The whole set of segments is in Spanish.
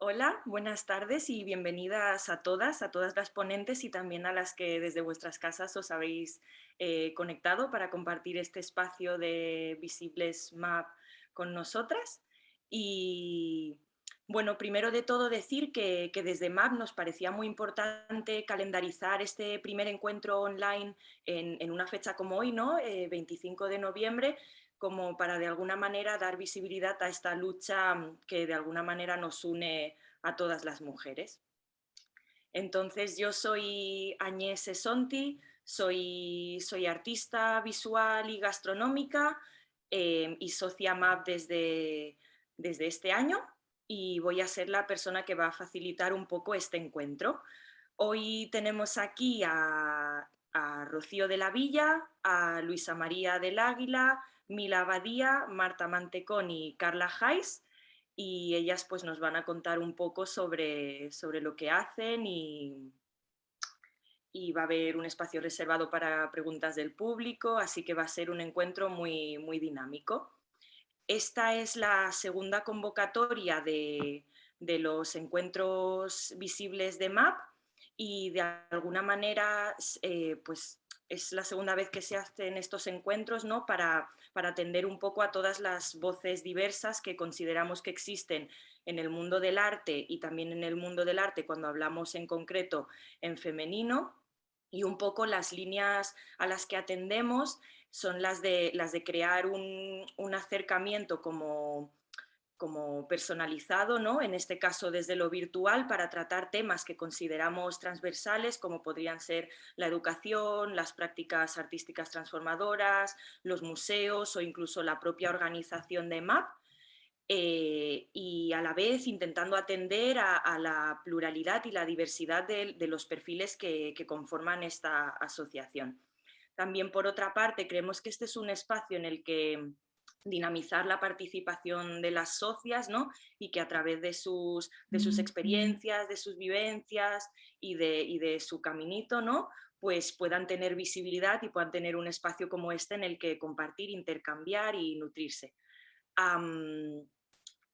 Hola, buenas tardes y bienvenidas a todas las ponentes y también a las que desde vuestras casas os habéis conectado para compartir este espacio de Visibles Map con nosotras. Y bueno, primero de todo decir que desde MAP nos parecía muy importante calendarizar este primer encuentro online en una fecha como hoy, ¿no? 25 de noviembre, como para de alguna manera dar visibilidad a esta lucha que de alguna manera nos une a todas las mujeres. Entonces yo soy Agnès Esonti, soy artista visual y gastronómica y socia MAP desde este año y voy a ser la persona que va a facilitar un poco este encuentro. Hoy tenemos aquí a Rocío de la Villa, a Luisa María del Águila, Mila Abadía, Marta Mantecón y Carla Jais, y ellas pues nos van a contar un poco sobre lo que hacen y va a haber un espacio reservado para preguntas del público, así que va a ser un encuentro muy dinámico. Esta es la segunda convocatoria de los encuentros visibles de MAP y de alguna manera pues es la segunda vez que se hacen estos encuentros, ¿no? Para atender un poco a todas las voces diversas que consideramos que existen en el mundo del arte y también en el mundo del arte cuando hablamos en concreto en femenino, y un poco las líneas a las que atendemos son las de crear un acercamiento como personalizado, ¿no? En este caso desde lo virtual, para tratar temas que consideramos transversales, como podrían ser la educación, las prácticas artísticas transformadoras, los museos o incluso la propia organización de MAP, y a la vez intentando atender a la pluralidad y la diversidad de los perfiles que conforman esta asociación. También, por otra parte, creemos que este es un espacio en el que dinamizar la participación de las socias, ¿no? Y que a través de sus experiencias, de sus vivencias y de su caminito, ¿no? Pues puedan tener visibilidad y puedan tener un espacio como este en el que compartir, intercambiar y nutrirse. Um,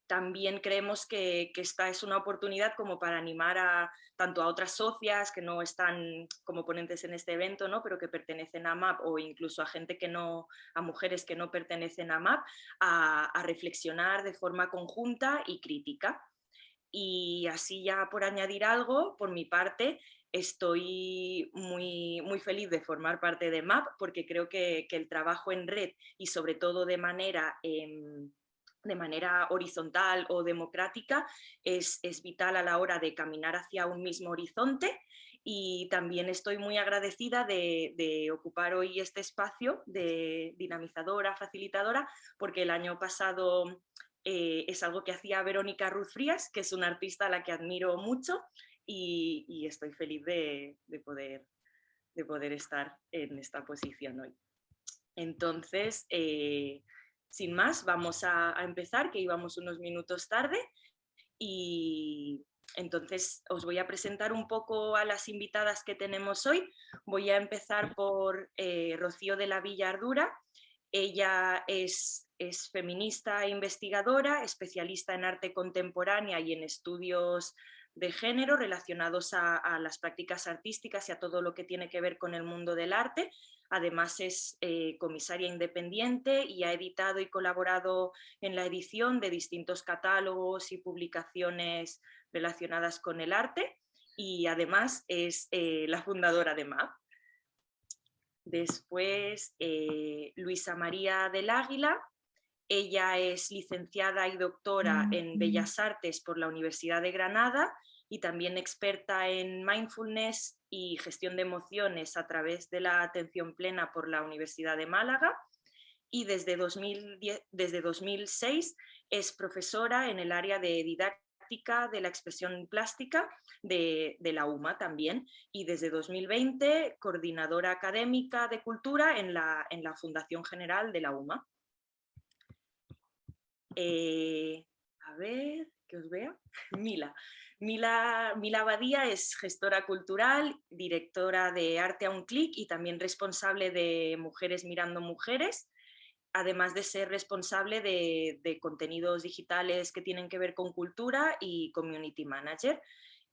También creemos que esta es una oportunidad como para animar tanto a otras socias que no están como ponentes en este evento, ¿no? Pero que pertenecen a MAP, o incluso a gente que no, a mujeres que no pertenecen a MAP, a reflexionar de forma conjunta y crítica. Y así, ya por añadir algo, por mi parte, estoy muy feliz de formar parte de MAP, porque creo que el trabajo en red y sobre todo de manera horizontal o democrática es vital a la hora de caminar hacia un mismo horizonte. Y también estoy muy agradecida de ocupar hoy este espacio de dinamizadora, facilitadora, porque el año pasado es algo que hacía Verónica Ruz Frías, que es una artista a la que admiro mucho, y estoy feliz de poder estar en esta posición hoy. Entonces, sin más, vamos a empezar, que íbamos unos minutos tarde, y entonces os voy a presentar un poco a las invitadas que tenemos hoy. Voy a empezar por Rocío de la Villa Ardura. Ella es feminista e investigadora, especialista en arte contemporánea y en estudios de género relacionados a las prácticas artísticas y a todo lo que tiene que ver con el mundo del arte. Además es comisaria independiente y ha editado y colaborado en la edición de distintos catálogos y publicaciones relacionadas con el arte, y además es la fundadora de MAP. Después, Luisa María del Águila. Ella es licenciada y doctora en Bellas Artes por la Universidad de Granada y también experta en mindfulness y gestión de emociones a través de la atención plena por la Universidad de Málaga, y desde 2006 es profesora en el área de didáctica de la expresión plástica de la UMA también, y desde 2020 coordinadora académica de cultura en la Fundación General de la UMA. A ver, que os vea. Mila. Mila Abadía es gestora cultural, directora de Arte a un Clic y también responsable de Mujeres Mirando Mujeres. además de ser responsable de contenidos digitales que tienen que ver con cultura y community manager.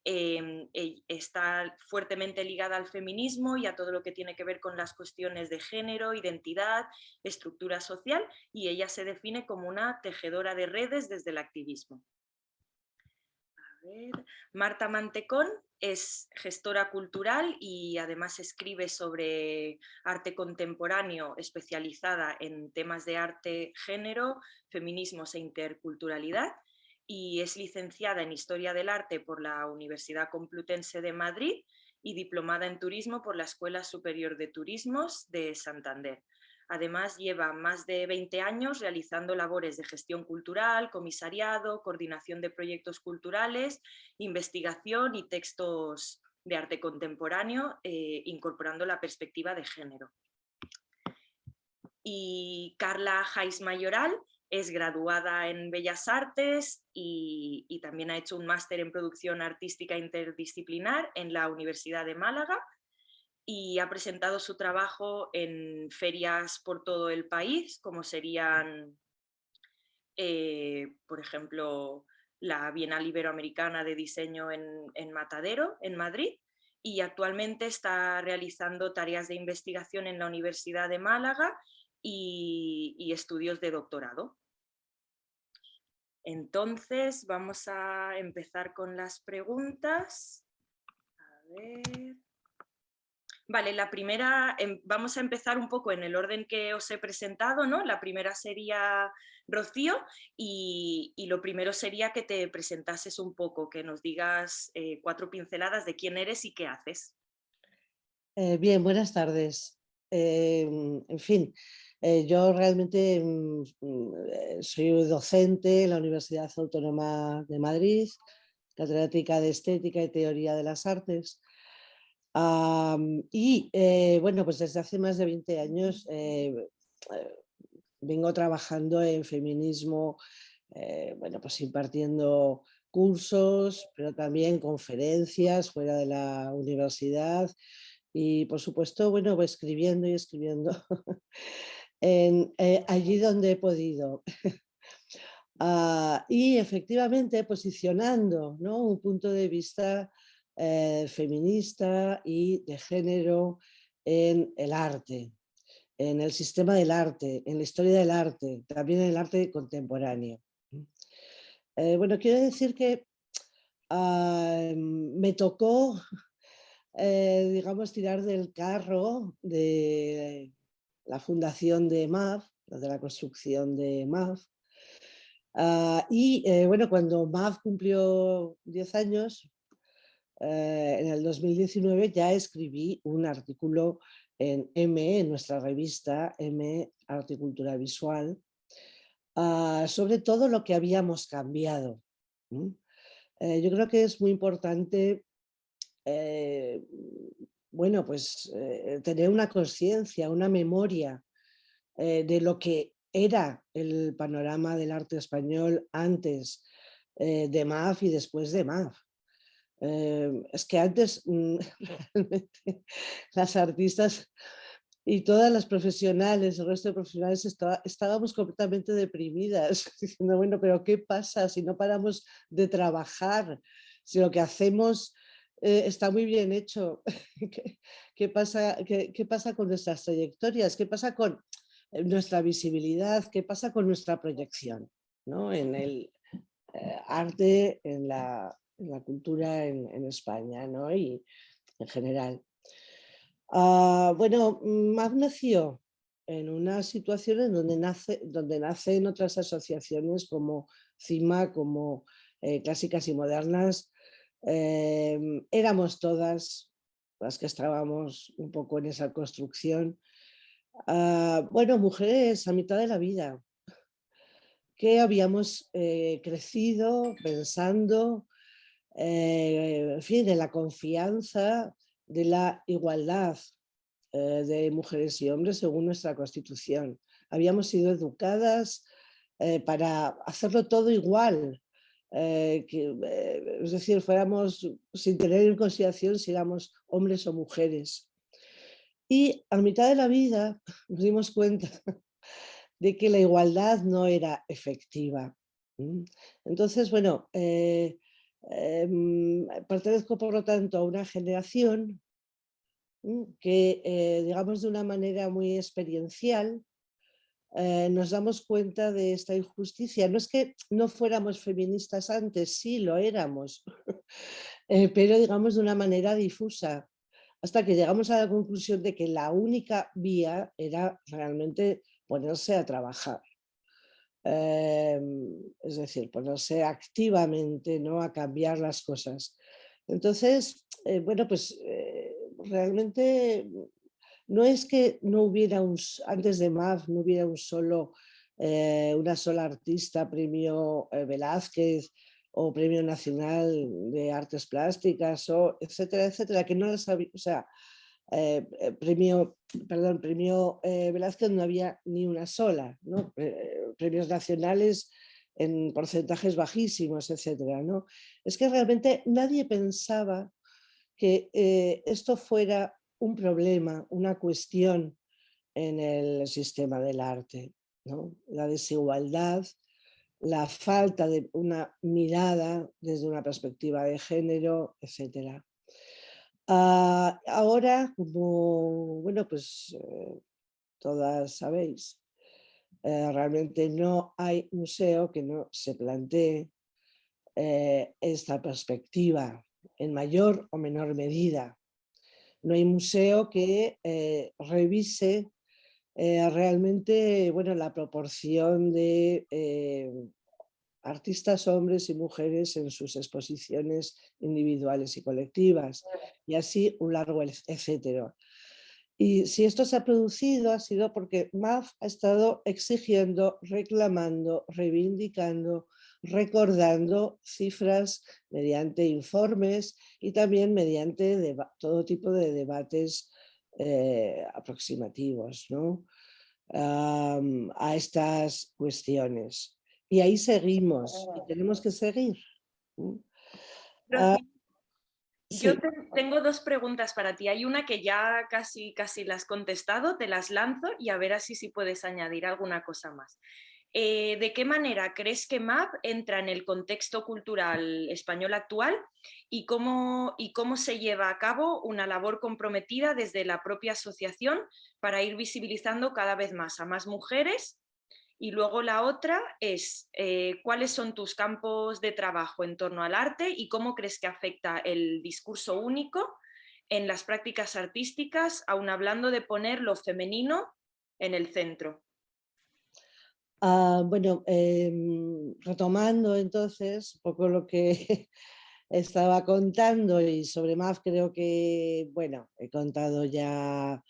Está fuertemente ligada al feminismo y a todo lo que tiene que ver con las cuestiones de género, identidad, estructura social, y ella se define como una tejedora de redes desde el activismo. Marta Mantecón es gestora cultural y además escribe sobre arte contemporáneo, especializada en temas de arte, género, feminismos e interculturalidad, y es licenciada en Historia del Arte por la Universidad Complutense de Madrid y diplomada en Turismo por la Escuela Superior de Turismos de Santander. Además, lleva más de 20 años realizando labores de gestión cultural, comisariado, coordinación de proyectos culturales, investigación y textos de arte contemporáneo, incorporando la perspectiva de género. Y Carla Jais Mayoral es graduada en Bellas Artes y también ha hecho un máster en producción artística interdisciplinar en la Universidad de Málaga, y ha presentado su trabajo en ferias por todo el país, como serían, por ejemplo, la Bienal Iberoamericana de Diseño en Matadero, en Madrid, y actualmente está realizando tareas de investigación en la Universidad de Málaga y estudios de doctorado. Entonces, vamos a empezar con las preguntas. A ver. Vale, la primera, vamos a empezar un poco en el orden que os he presentado, ¿no? La primera sería Rocío y lo primero sería que te presentases un poco, que nos digas 4 pinceladas de quién eres y qué haces. Bien, buenas tardes. En fin, yo realmente soy docente en la Universidad Autónoma de Madrid, catedrática de Estética y Teoría de las Artes. Bueno, pues desde hace más de 20 años vengo trabajando en feminismo, bueno, pues impartiendo cursos, pero también conferencias fuera de la universidad y, por supuesto, bueno, pues escribiendo y escribiendo allí donde he podido. Y efectivamente posicionando, ¿no?, un punto de vista feminista y de género en el arte, en el sistema del arte, en la historia del arte, también en el arte contemporáneo. Bueno, quiero decir que me tocó, digamos, tirar del carro de la fundación de MAF, de la construcción de MAF. Bueno, cuando MAF cumplió 10 años, en el 2019 ya escribí un artículo en M, en nuestra revista M, Arte y Cultura Visual, sobre todo lo que habíamos cambiado. Yo creo que es muy importante eh, bueno, pues tener una conciencia, una memoria de lo que era el panorama del arte español antes de MAF y después de MAF. Es que antes realmente las artistas y todas las profesionales, el resto de profesionales estábamos completamente deprimidas, diciendo, bueno, pero ¿qué pasa si no paramos de trabajar? Si lo que hacemos está muy bien hecho, ¿qué pasa con nuestras trayectorias? ¿Qué pasa con nuestra visibilidad? ¿Qué pasa con nuestra proyección, ¿no?, en el arte, en la cultura en España, ¿no?, y en general? Bueno, MAF nació en una situación en donde nacen otras asociaciones como CIMA, como Clásicas y Modernas. Éramos todas las que estábamos un poco en esa construcción. Bueno, mujeres a mitad de la vida, que habíamos crecido pensando, en fin, en la confianza de la igualdad de mujeres y hombres según nuestra Constitución. Habíamos sido educadas para hacerlo todo igual, es decir, fuéramos sin tener en consideración si éramos hombres o mujeres. Y a mitad de la vida nos dimos cuenta de que la igualdad no era efectiva. Entonces, bueno, pertenezco por lo tanto a una generación que, digamos, de una manera muy experiencial, nos damos cuenta de esta injusticia. No es que no fuéramos feministas antes, sí lo éramos, pero digamos de una manera difusa, hasta que llegamos a la conclusión de que la única vía era realmente ponerse a trabajar. Es decir, ponerse activamente, ¿no?, a cambiar las cosas. Entonces, bueno, pues realmente no es que no hubiera antes de MAF no hubiera una sola artista, premio Velázquez o premio nacional de artes plásticas, o etcétera, etcétera, que no las había, o sea, premio Velázquez no había ni una sola, ¿no? Premios nacionales en porcentajes bajísimos, etcétera, ¿no? Es que realmente nadie pensaba que esto fuera un problema, una cuestión en el sistema del arte, ¿no? La desigualdad, la falta de una mirada desde una perspectiva de género, etcétera. Ahora, como, bueno, pues todas sabéis, realmente no hay museo que no se plantee esta perspectiva en mayor o menor medida. No hay museo que revise realmente, bueno, la proporción de artistas hombres y mujeres en sus exposiciones individuales y colectivas, y así un largo etcétera. Y si esto se ha producido, ha sido porque MAF ha estado exigiendo, reclamando, reivindicando, recordando cifras mediante informes y también mediante todo tipo de debates aproximativos, ¿no?, a estas cuestiones. Y ahí seguimos y tenemos que seguir. Ah, Rocío, yo sí. tengo dos preguntas para ti. Hay una que ya casi la has contestado, te las lanzo y a ver así si puedes añadir alguna cosa más. ¿De qué manera crees que MAP entra en el contexto cultural español actual y cómo se lleva a cabo una labor comprometida desde la propia asociación para ir visibilizando cada vez más a más mujeres? Y luego la otra es, ¿cuáles son tus campos de trabajo en torno al arte y cómo crees que afecta el discurso único en las prácticas artísticas, aun hablando de poner lo femenino en el centro? Bueno, retomando entonces un poco lo que estaba contando, y sobre MAF creo que, bueno, he contado ya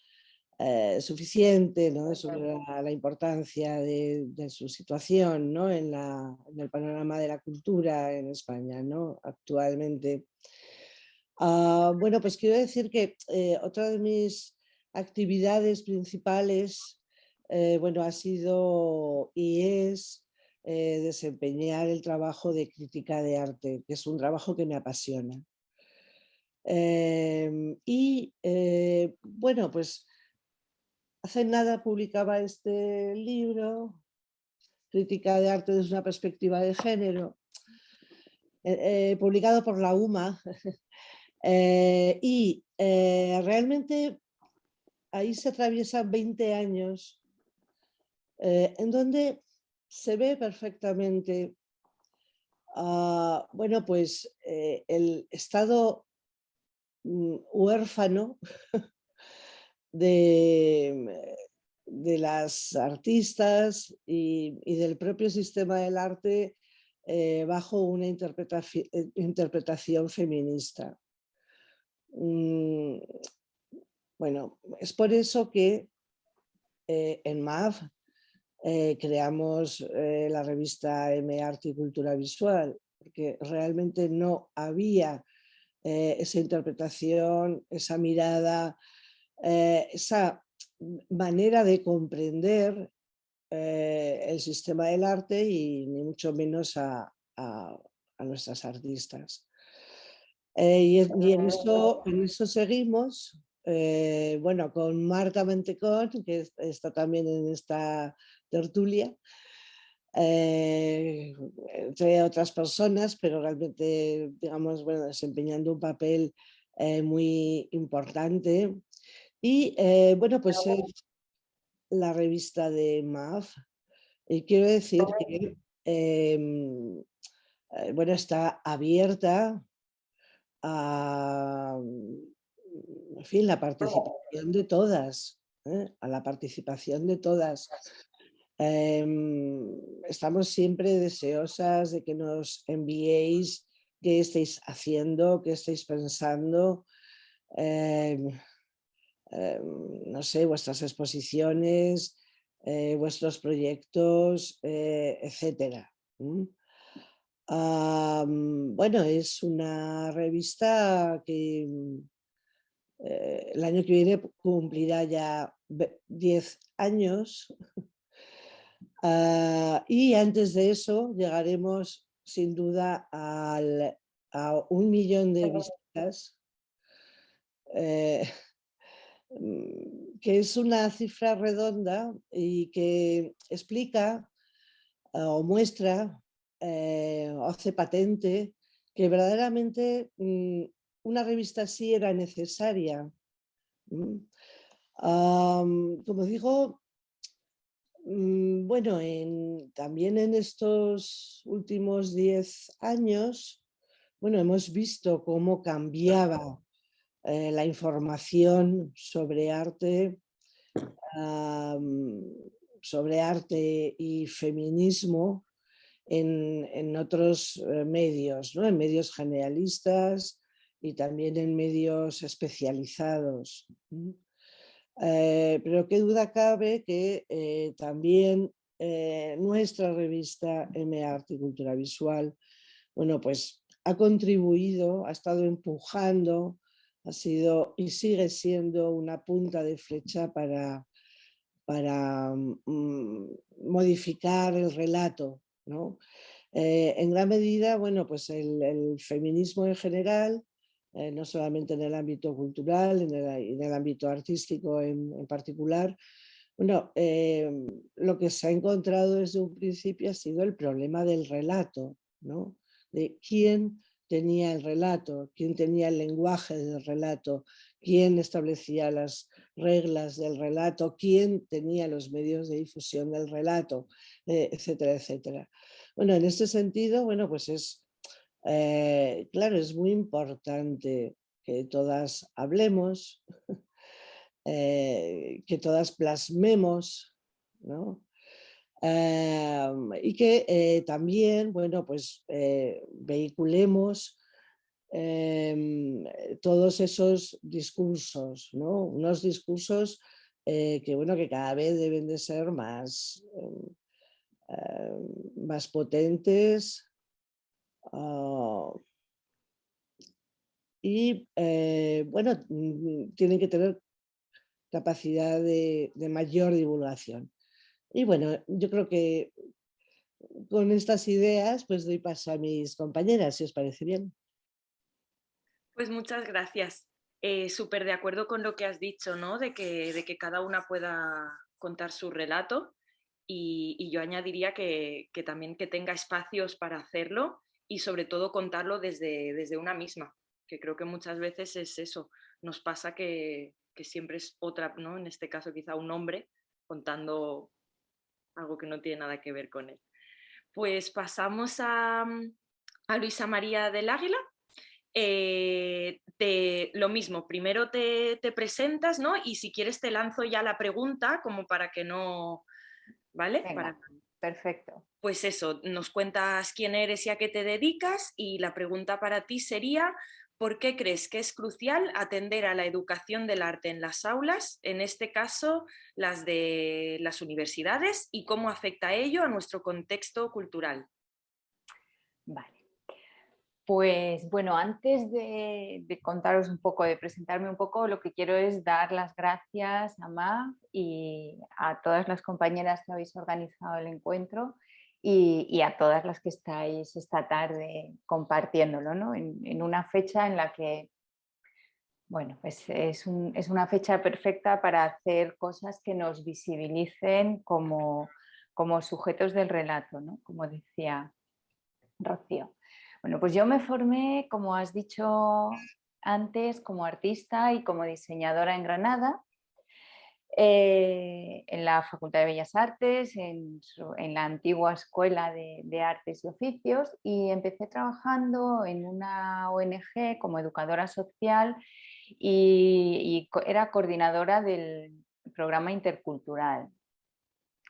suficiente, ¿no?, sobre la importancia de su situación, ¿no?, en el panorama de la cultura en España, ¿no?, actualmente. Bueno, pues quiero decir que otra de mis actividades principales, bueno, ha sido y es desempeñar el trabajo de crítica de arte, que es un trabajo que me apasiona. Bueno, pues hace nada publicaba este libro, Crítica de arte desde una perspectiva de género, publicado por la UMA, realmente ahí se atraviesan 20 años en donde se ve perfectamente, bueno, pues el estado huérfano de, de las artistas y del propio sistema del arte bajo una interpretación feminista. Mm, Bueno, es por eso que en MAF creamos la revista M Arte y Cultura Visual, porque realmente no había esa interpretación, esa mirada, esa manera de comprender el sistema del arte y ni mucho menos a nuestras artistas. Y en eso seguimos, bueno, con Marta Mantecón, que está también en esta tertulia, entre otras personas, pero realmente, digamos, bueno, desempeñando un papel muy importante. Y bueno, pues es la revista de MAF. Y quiero decir que bueno, está abierta a, en fin, la participación de todas, a la participación de todas. Estamos siempre deseosas de que nos enviéis qué estáis haciendo, qué estáis pensando, em, no sé, vuestras exposiciones, vuestros proyectos, etcétera. Bueno, es una revista que el año que viene cumplirá ya 10 años. Y antes de eso llegaremos sin duda a 1 millón de visitas, eh, que es una cifra redonda y que explica o muestra o hace patente que verdaderamente una revista así era necesaria. ¿M? Como digo, bueno, también en estos últimos 10 años, bueno, hemos visto cómo cambiaba la información am, sobre arte y feminismo en otros medios, ¿no? En medios generalistas y también en medios especializados. Pero qué duda cabe que también nuestra revista M Arte y Cultura Visual, bueno, pues ha contribuido, ha estado empujando, ha sido y sigue siendo una punta de flecha para modificar el relato, ¿no? En gran medida, bueno, pues el feminismo en general, no solamente en el ámbito cultural, en el ámbito artístico en particular, bueno, lo que se ha encontrado desde un principio ha sido el problema del relato, ¿no? De quién tenía el relato, quién tenía el lenguaje del relato, quién establecía las reglas del relato, quién tenía los medios de difusión del relato, etcétera, etcétera. Bueno, en este sentido, bueno, pues claro, es muy importante que todas hablemos, que todas plasmemos, ¿no? Y que también, bueno, pues vehiculemos todos esos discursos, ¿no? Unos discursos que, bueno, que cada vez deben de ser más potentes y, bueno, tienen que tener capacidad de mayor divulgación. Y bueno, yo creo que con estas ideas pues doy paso a mis compañeras, si os parece bien. Pues muchas gracias. Súper de acuerdo con lo que has dicho, ¿no? De que cada una pueda contar su relato y yo añadiría que también que tenga espacios para hacerlo y sobre todo contarlo desde una misma, que creo que muchas veces es eso, nos pasa que siempre es otra, ¿no? En este caso quizá un hombre contando algo que no tiene nada que ver con él. Pues pasamos a Luisa María del Águila. Lo mismo, primero te presentas, ¿no? Y si quieres te lanzo ya la pregunta como para que no, ¿vale? Venga, perfecto. Pues eso, nos cuentas quién eres y a qué te dedicas y la pregunta para ti sería, ¿por qué crees que es crucial atender a la educación del arte en las aulas, en este caso las de las universidades, y cómo afecta ello a nuestro contexto cultural? Vale. Pues bueno, antes de contaros un poco, de presentarme un poco, lo que quiero es dar las gracias a MAF y a todas las compañeras que habéis organizado el encuentro y a todas las que estáis esta tarde compartiéndolo, ¿no? En una fecha en la que, bueno, pues es una fecha perfecta para hacer cosas que nos visibilicen como como sujetos del relato, ¿no? Como decía Rocío. Bueno, pues yo me formé, como has dicho antes, como artista y como diseñadora en Granada, en la Facultad de Bellas Artes, en la antigua Escuela de Artes y Oficios, y empecé trabajando en una ONG como educadora social y era coordinadora del programa intercultural.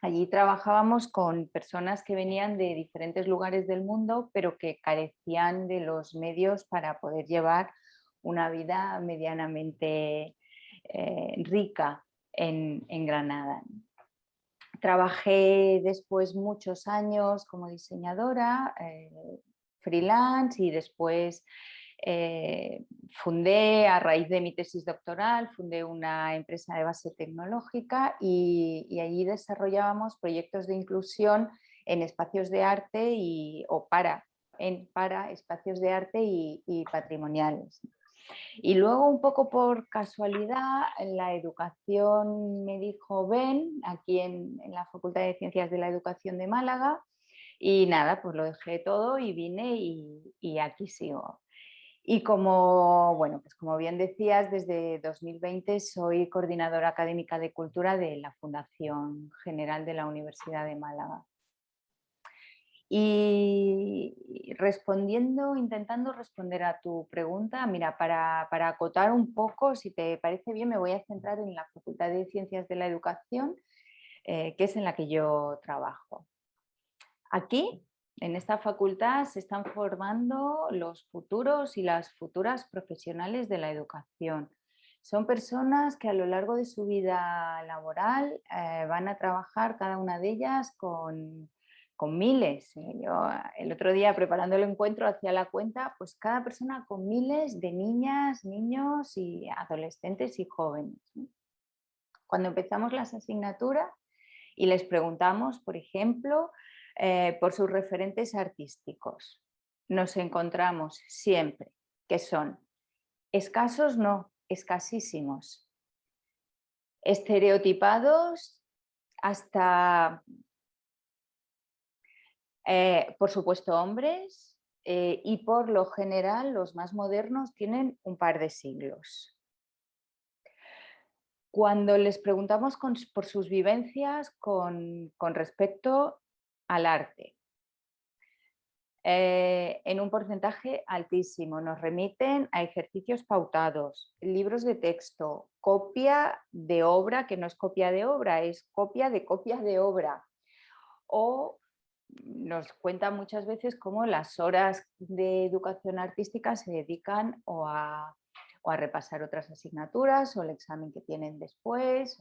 Allí trabajábamos con personas que venían de diferentes lugares del mundo, pero que carecían de los medios para poder llevar una vida medianamente rica en Granada. Trabajé después muchos años como diseñadora, freelance, y después fundé, a raíz de mi tesis doctoral, fundé una empresa de base tecnológica y allí desarrollábamos proyectos de inclusión en espacios de arte o para espacios de arte y patrimoniales. Y luego, un poco por casualidad, la educación me dijo ven, aquí en la Facultad de Ciencias de la Educación de Málaga, y nada, pues lo dejé todo y vine y aquí sigo. Y como, bueno, pues como bien decías, desde 2020 soy coordinadora académica de cultura de la Fundación General de la Universidad de Málaga. Y intentando responder a tu pregunta, mira, para acotar un poco, si te parece bien, me voy a centrar en la Facultad de Ciencias de la Educación, que es en la que yo trabajo. Aquí, en esta facultad, se están formando los futuros y las futuras profesionales de la educación. Son personas que a lo largo de su vida laboral van a trabajar, cada una de ellas, con miles. Yo el otro día, preparando el encuentro, hacía la cuenta, pues cada persona con miles de niñas, niños y adolescentes y jóvenes. Cuando empezamos las asignaturas y les preguntamos, por ejemplo, por sus referentes artísticos, nos encontramos siempre que son escasos, no, escasísimos, estereotipados hasta, por supuesto, hombres, y por lo general los más modernos tienen un par de siglos. Cuando les preguntamos por sus vivencias con respecto al arte, en un porcentaje altísimo nos remiten a ejercicios pautados, libros de texto, copia de obra, que no es copia de obra, es copia de obra. O nos cuentan muchas veces cómo las horas de educación artística se dedican o a repasar otras asignaturas o el examen que tienen después.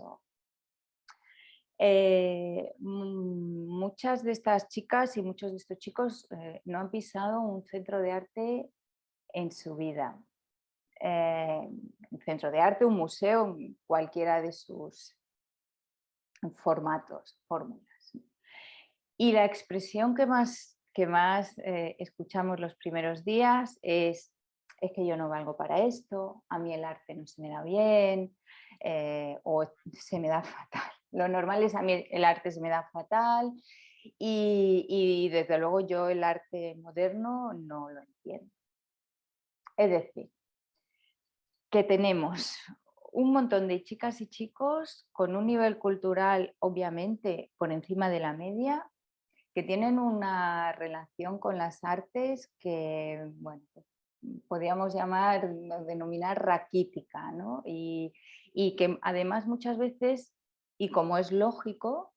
Muchas de estas chicas y muchos de estos chicos no han pisado un centro de arte en su vida. Un centro de arte, un museo, cualquiera de sus formatos, fórmulas. Y la expresión que más escuchamos los primeros días es que yo no valgo para esto, a mí el arte no se me da bien, o se me da fatal. Lo normal es a mí el arte se me da fatal y desde luego yo el arte moderno no lo entiendo. Es decir, que tenemos un montón de chicas y chicos con un nivel cultural obviamente por encima de la media, que tienen una relación con las artes que, bueno, podríamos denominar raquítica, ¿no? Y que además muchas veces, y como es lógico,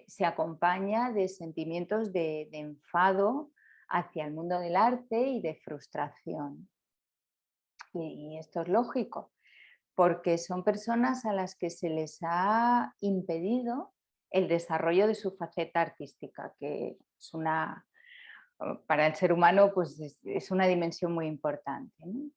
se acompaña de sentimientos de enfado hacia el mundo del arte y de frustración. Y esto es lógico, porque son personas a las que se les ha impedido el desarrollo de su faceta artística, que es para el ser humano pues es una dimensión muy importante, ¿no?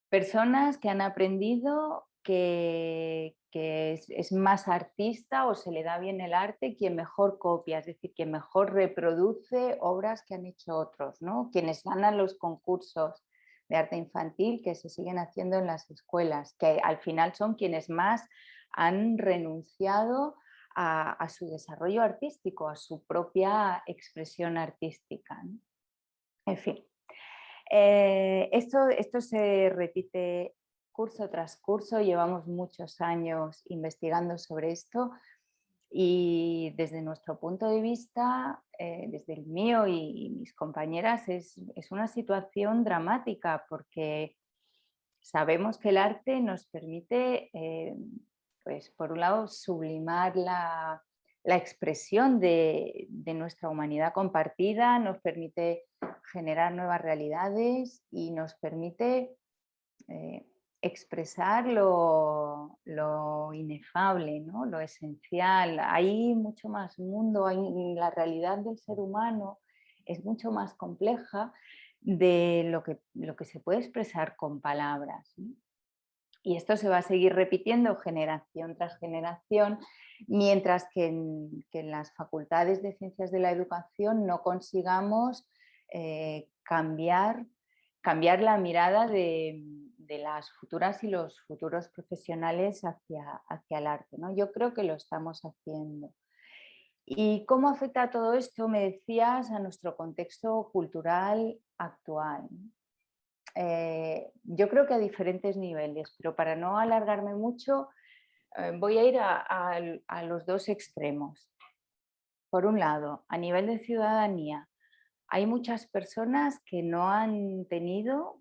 Personas que han aprendido que es más artista o se le da bien el arte quien mejor copia, es decir, quien mejor reproduce obras que han hecho otros, ¿no? Quienes ganan los concursos de arte infantil que se siguen haciendo en las escuelas, que al final son quienes más han renunciado a su desarrollo artístico, a su propia expresión artística, ¿no? En fin, esto se repite curso tras curso, llevamos muchos años investigando sobre esto y desde nuestro punto de vista, desde el mío y mis compañeras, es una situación dramática porque sabemos que el arte nos permite, pues por un lado, sublimar la expresión de nuestra humanidad compartida, nos permite generar nuevas realidades y nos permite expresar lo inefable, ¿no? Lo esencial. Hay mucho más mundo, la realidad del ser humano es mucho más compleja de lo que se puede expresar con palabras, ¿no? Y esto se va a seguir repitiendo generación tras generación, mientras que en las facultades de ciencias de la educación no consigamos cambiar la mirada de las futuras y los futuros profesionales hacia el arte, ¿no? Yo creo que lo estamos haciendo. ¿Y cómo afecta todo esto, me decías, a nuestro contexto cultural actual? Yo creo que a diferentes niveles, pero para no alargarme mucho, voy a ir a los dos extremos. Por un lado, a nivel de ciudadanía, hay muchas personas que no han tenido,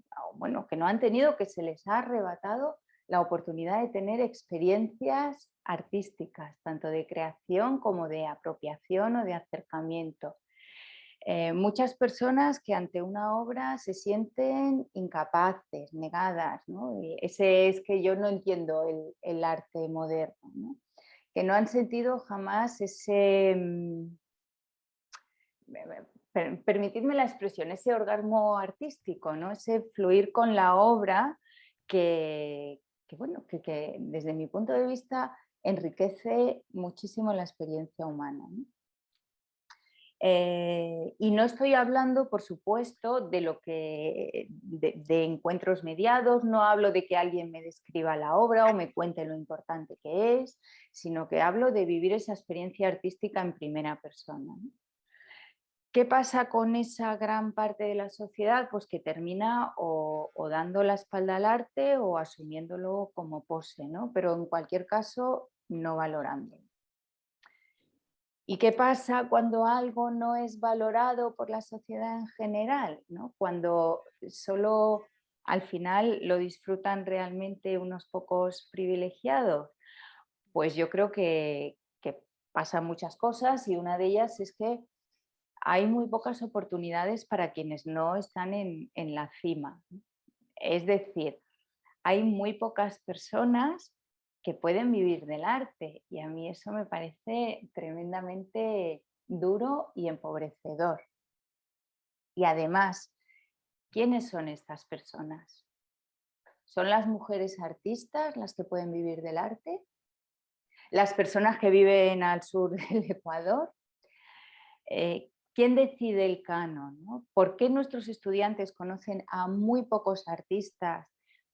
que se les ha arrebatado la oportunidad de tener experiencias artísticas, tanto de creación como de apropiación o de acercamiento. Muchas personas que ante una obra se sienten incapaces, negadas, ¿no? Y ese es que yo no entiendo el arte moderno, ¿no? Que no han sentido jamás ese, permitidme la expresión, ese orgasmo artístico, ¿no? Ese fluir con la obra que desde mi punto de vista enriquece muchísimo la experiencia humana, ¿no? Y no estoy hablando, por supuesto, de encuentros mediados, no hablo de que alguien me describa la obra o me cuente lo importante que es, sino que hablo de vivir esa experiencia artística en primera persona, ¿no? ¿Qué pasa con esa gran parte de la sociedad? Pues que termina o dando la espalda al arte o asumiéndolo como pose, ¿no? Pero en cualquier caso, no valorándolo. ¿Y qué pasa cuando algo no es valorado por la sociedad en general, ¿no? Cuando solo al final lo disfrutan realmente unos pocos privilegiados? Pues yo creo que pasan muchas cosas y una de ellas es que hay muy pocas oportunidades para quienes no están en la cima. Es decir, hay muy pocas personas que pueden vivir del arte y a mí eso me parece tremendamente duro y empobrecedor. Y además, ¿quiénes son estas personas? ¿Son las mujeres artistas las que pueden vivir del arte? ¿Las personas que viven al sur del Ecuador? ¿Quién decide el canon, ¿no? ¿Por qué nuestros estudiantes conocen a muy pocos artistas,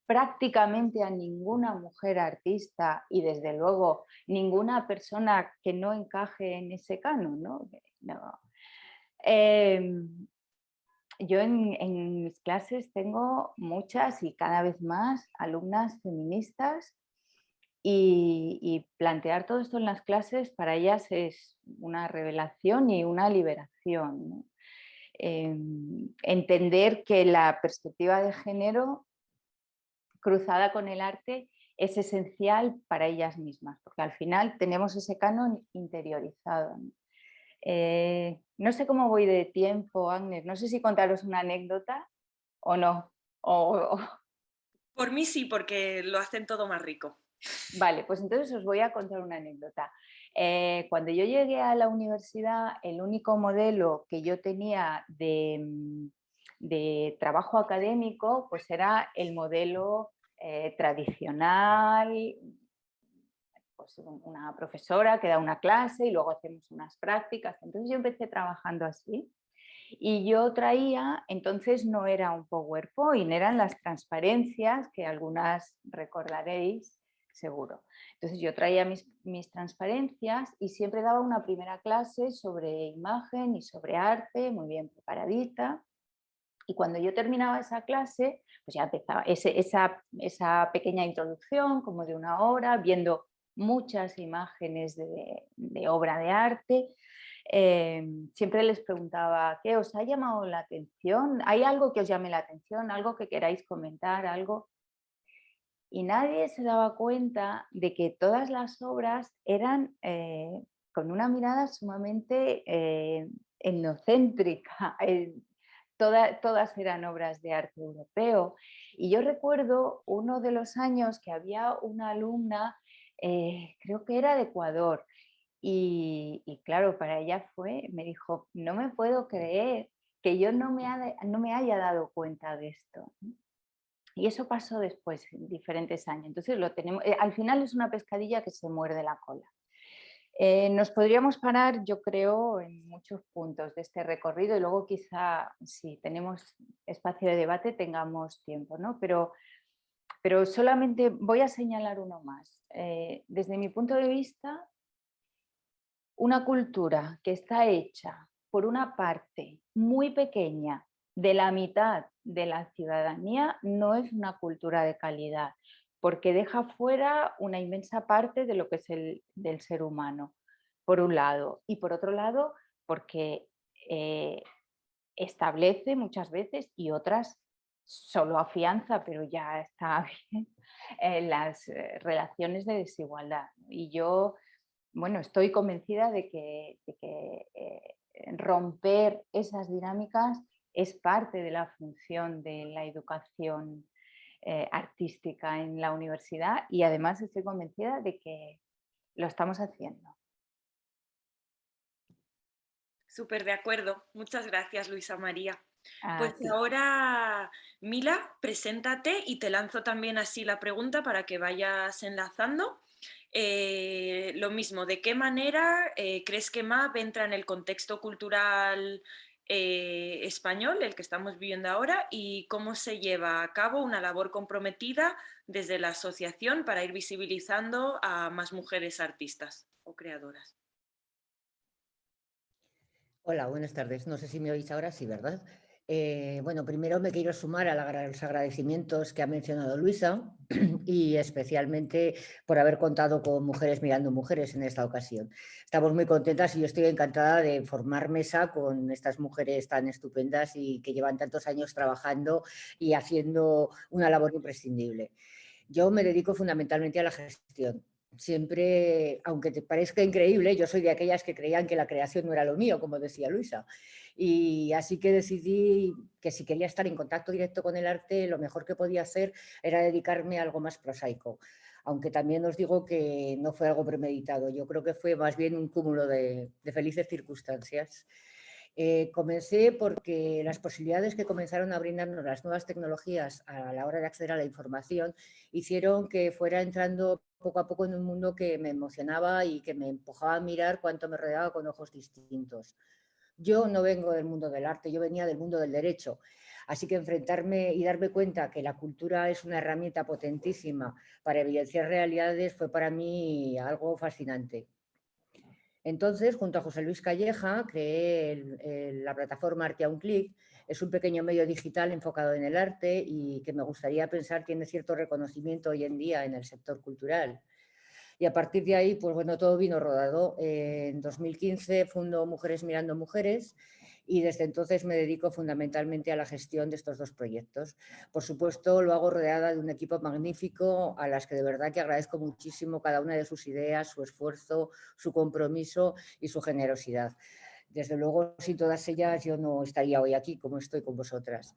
prácticamente a ninguna mujer artista y desde luego ninguna persona que no encaje en ese canon, ¿no? No. Yo en mis clases tengo muchas y cada vez más alumnas feministas y plantear todo esto en las clases para ellas es una revelación y una liberación, ¿no? Entender que la perspectiva de género cruzada con el arte es esencial para ellas mismas, porque al final tenemos ese canon interiorizado, ¿no? No sé cómo voy de tiempo, Agnes, no sé si contaros una anécdota o no. Por mí sí, porque lo hacen todo más rico. Vale, pues entonces os voy a contar una anécdota. Cuando yo llegué a la universidad, el único modelo que yo tenía de trabajo académico pues era el modelo tradicional, pues una profesora que da una clase y luego hacemos unas prácticas. Entonces yo empecé trabajando así y yo traía, entonces no era un PowerPoint, eran las transparencias que algunas recordaréis seguro. Entonces yo traía mis transparencias y siempre daba una primera clase sobre imagen y sobre arte, muy bien preparadita. Y cuando yo terminaba esa clase, pues ya empezaba esa pequeña introducción, como de una hora, viendo muchas imágenes de obra de arte. Siempre les preguntaba, ¿qué os ha llamado la atención? ¿Hay algo que os llame la atención? ¿Algo que queráis comentar? ¿Algo? Y nadie se daba cuenta de que todas las obras eran con una mirada sumamente etnocéntrica. Todas eran obras de arte europeo. Y yo recuerdo uno de los años que había una alumna, creo que era de Ecuador, y claro, para ella me dijo, no me puedo creer que yo no me haya dado cuenta de esto. Y eso pasó después, en diferentes años. Entonces lo tenemos, al final es una pescadilla que se muerde la cola. Nos podríamos parar, yo creo, en muchos puntos de este recorrido y luego quizá, si tenemos espacio de debate, tengamos tiempo, ¿no? Pero solamente voy a señalar uno más. Desde mi punto de vista, una cultura que está hecha por una parte muy pequeña de la mitad de la ciudadanía no es una cultura de calidad, porque deja fuera una inmensa parte de lo que es del ser humano, por un lado. Y por otro lado, porque establece muchas veces y otras solo afianza, pero ya está bien, las relaciones de desigualdad. Y yo, bueno, estoy convencida de que romper esas dinámicas es parte de la función de la educación artística en la universidad y además estoy convencida de que lo estamos haciendo. Súper de acuerdo. Muchas gracias, Luisa María. Pues A ti. ahora, Mila, preséntate y te lanzo también así la pregunta para que vayas enlazando. Lo mismo, ¿de qué manera crees que MAP entra en el contexto cultural español, el que estamos viviendo ahora, y cómo se lleva a cabo una labor comprometida desde la asociación para ir visibilizando a más mujeres artistas o creadoras? Hola, buenas tardes. No sé si me oís ahora, sí, ¿verdad? Bueno, primero me quiero sumar a los agradecimientos que ha mencionado Luisa y especialmente por haber contado con Mujeres Mirando Mujeres en esta ocasión. Estamos muy contentas y yo estoy encantada de formar mesa con estas mujeres tan estupendas y que llevan tantos años trabajando y haciendo una labor imprescindible. Yo me dedico fundamentalmente a la gestión. Siempre, aunque te parezca increíble, yo soy de aquellas que creían que la creación no era lo mío, como decía Luisa. Y así que decidí que si quería estar en contacto directo con el arte, lo mejor que podía hacer era dedicarme a algo más prosaico. Aunque también os digo que no fue algo premeditado, yo creo que fue más bien un cúmulo de felices circunstancias. Comencé porque las posibilidades que comenzaron a brindarnos las nuevas tecnologías a la hora de acceder a la información hicieron que fuera entrando poco a poco en un mundo que me emocionaba y que me empujaba a mirar cuanto me rodeaba con ojos distintos. Yo no vengo del mundo del arte, yo venía del mundo del derecho. Así que enfrentarme y darme cuenta que la cultura es una herramienta potentísima para evidenciar realidades fue para mí algo fascinante. Entonces, junto a José Luis Calleja, creé la plataforma Arte a un clic. Es un pequeño medio digital enfocado en el arte y que me gustaría pensar tiene cierto reconocimiento hoy en día en el sector cultural. Y a partir de ahí, pues bueno, todo vino rodado. En 2015 fundó Mujeres Mirando Mujeres y desde entonces me dedico fundamentalmente a la gestión de estos dos proyectos. Por supuesto, lo hago rodeada de un equipo magnífico a las que de verdad que agradezco muchísimo cada una de sus ideas, su esfuerzo, su compromiso y su generosidad. Desde luego, sin todas ellas yo no estaría hoy aquí como estoy con vosotras.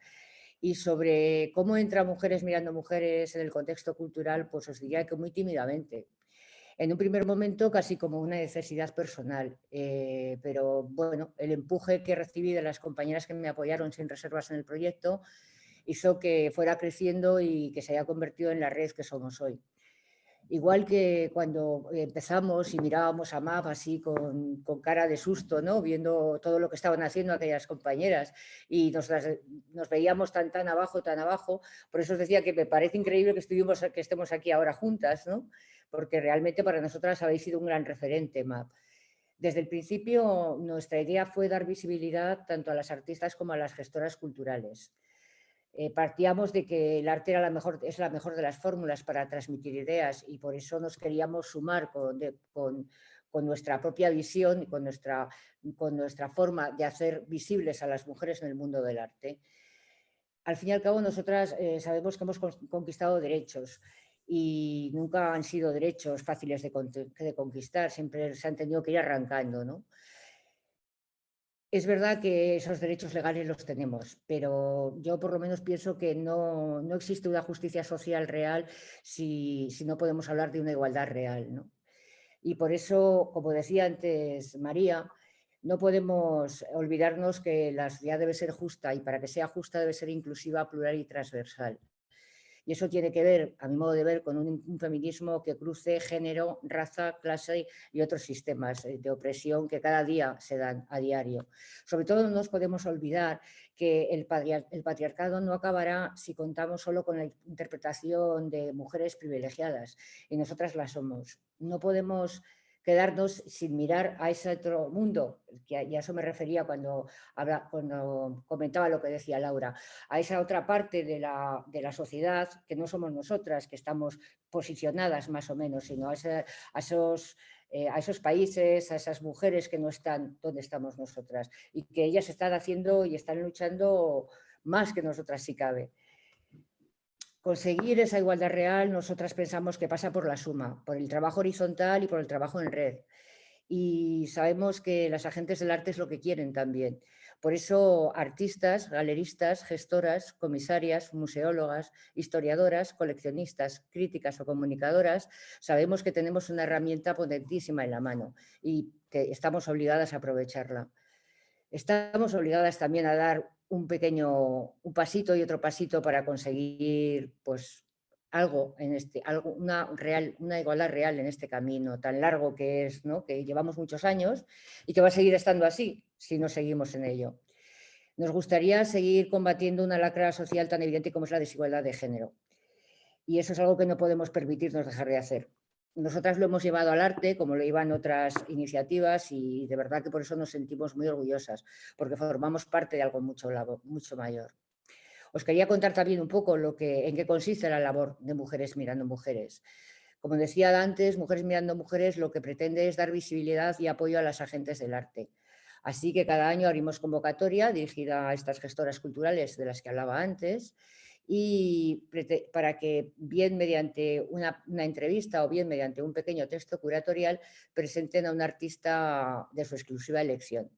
Y sobre cómo entra Mujeres Mirando Mujeres en el contexto cultural, pues os diría que muy tímidamente. En un primer momento casi como una necesidad personal, pero bueno, el empuje que recibí de las compañeras que me apoyaron sin reservas en el proyecto hizo que fuera creciendo y que se haya convertido en la red que somos hoy. Igual que cuando empezamos y mirábamos a MAP así con cara de susto, ¿no? Viendo todo lo que estaban haciendo aquellas compañeras y nos veíamos tan abajo, tan abajo. Por eso os decía que me parece increíble que estemos aquí ahora juntas, ¿no? Porque realmente para nosotras habéis sido un gran referente, MAP. Desde el principio nuestra idea fue dar visibilidad tanto a las artistas como a las gestoras culturales. Partíamos de que el arte era es la mejor de las fórmulas para transmitir ideas y por eso nos queríamos sumar con nuestra propia visión y con nuestra forma de hacer visibles a las mujeres en el mundo del arte. Al fin y al cabo, nosotras sabemos que hemos conquistado derechos y nunca han sido derechos fáciles de conquistar, siempre se han tenido que ir arrancando, ¿no? Es verdad que esos derechos legales los tenemos, pero yo por lo menos pienso que no existe una justicia social real si no podemos hablar de una igualdad real, ¿no? Y por eso, como decía antes María, no podemos olvidarnos que la sociedad debe ser justa y para que sea justa debe ser inclusiva, plural y transversal. Y eso tiene que ver, a mi modo de ver, con un feminismo que cruce género, raza, clase y otros sistemas de opresión que cada día se dan a diario. Sobre todo no nos podemos olvidar que el patriarcado no acabará si contamos solo con la interpretación de mujeres privilegiadas, y nosotras las somos. No podemos quedarnos sin mirar a ese otro mundo, que a eso me refería cuando comentaba lo que decía Laura, a esa otra parte de la sociedad que no somos nosotras, que estamos posicionadas más o menos, sino a esos países, a esas mujeres que no están donde estamos nosotras y que ellas están haciendo y están luchando más que nosotras si cabe. Conseguir esa igualdad real, nosotras pensamos que pasa por la suma, por el trabajo horizontal y por el trabajo en red. Y sabemos que las agentes del arte es lo que quieren también. Por eso artistas, galeristas, gestoras, comisarias, museólogas, historiadoras, coleccionistas, críticas o comunicadoras, sabemos que tenemos una herramienta potentísima en la mano y que estamos obligadas a aprovecharla. Estamos obligadas también a dar un pasito y otro pasito para conseguir pues, una igualdad real en este camino tan largo que es, ¿no? Que llevamos muchos años y que va a seguir estando así si no seguimos en ello. Nos gustaría seguir combatiendo una lacra social tan evidente como es la desigualdad de género. Y eso es algo que no podemos permitirnos dejar de hacer. Nosotras lo hemos llevado al arte, como lo llevan otras iniciativas, y de verdad que por eso nos sentimos muy orgullosas, porque formamos parte de algo mucho mayor. Os quería contar también un poco en qué consiste la labor de Mujeres Mirando Mujeres. Como decía antes, Mujeres Mirando Mujeres lo que pretende es dar visibilidad y apoyo a las agentes del arte. Así que cada año abrimos convocatoria dirigida a estas gestoras culturales de las que hablaba antes, y para que bien mediante una entrevista o bien mediante un pequeño texto curatorial presenten a un artista de su exclusiva elección.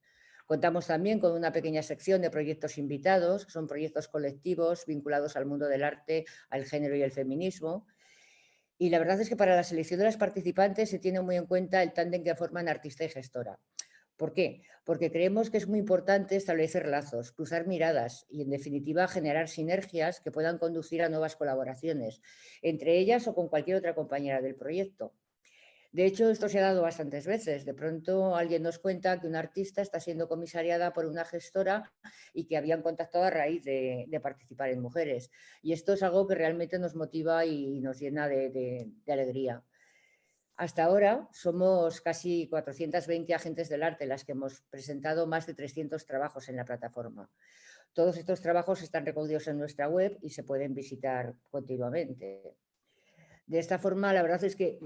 Contamos también con una pequeña sección de proyectos invitados, son proyectos colectivos vinculados al mundo del arte, al género y el feminismo. Y la verdad es que para la selección de las participantes se tiene muy en cuenta el tándem que forman artista y gestora. ¿Por qué? Porque creemos que es muy importante establecer lazos, cruzar miradas y, en definitiva, generar sinergias que puedan conducir a nuevas colaboraciones, entre ellas o con cualquier otra compañera del proyecto. De hecho, esto se ha dado bastantes veces. De pronto alguien nos cuenta que una artista está siendo comisariada por una gestora y que habían contactado a raíz de participar en Mujeres. Y esto es algo que realmente nos motiva y nos llena de alegría. Hasta ahora somos casi 420 agentes del arte las que hemos presentado más de 300 trabajos en la plataforma. Todos estos trabajos están recogidos en nuestra web y se pueden visitar continuamente. De esta forma, la verdad es que,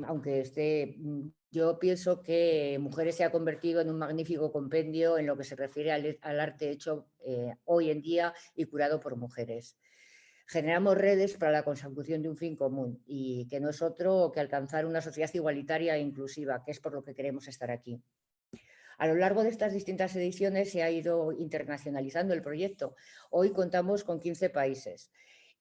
yo pienso que Mujeres se ha convertido en un magnífico compendio en lo que se refiere al arte hecho hoy en día y curado por mujeres. Generamos redes para la consecución de un fin común y que no es otro que alcanzar una sociedad igualitaria e inclusiva, que es por lo que queremos estar aquí. A lo largo de estas distintas ediciones se ha ido internacionalizando el proyecto. Hoy contamos con 15 países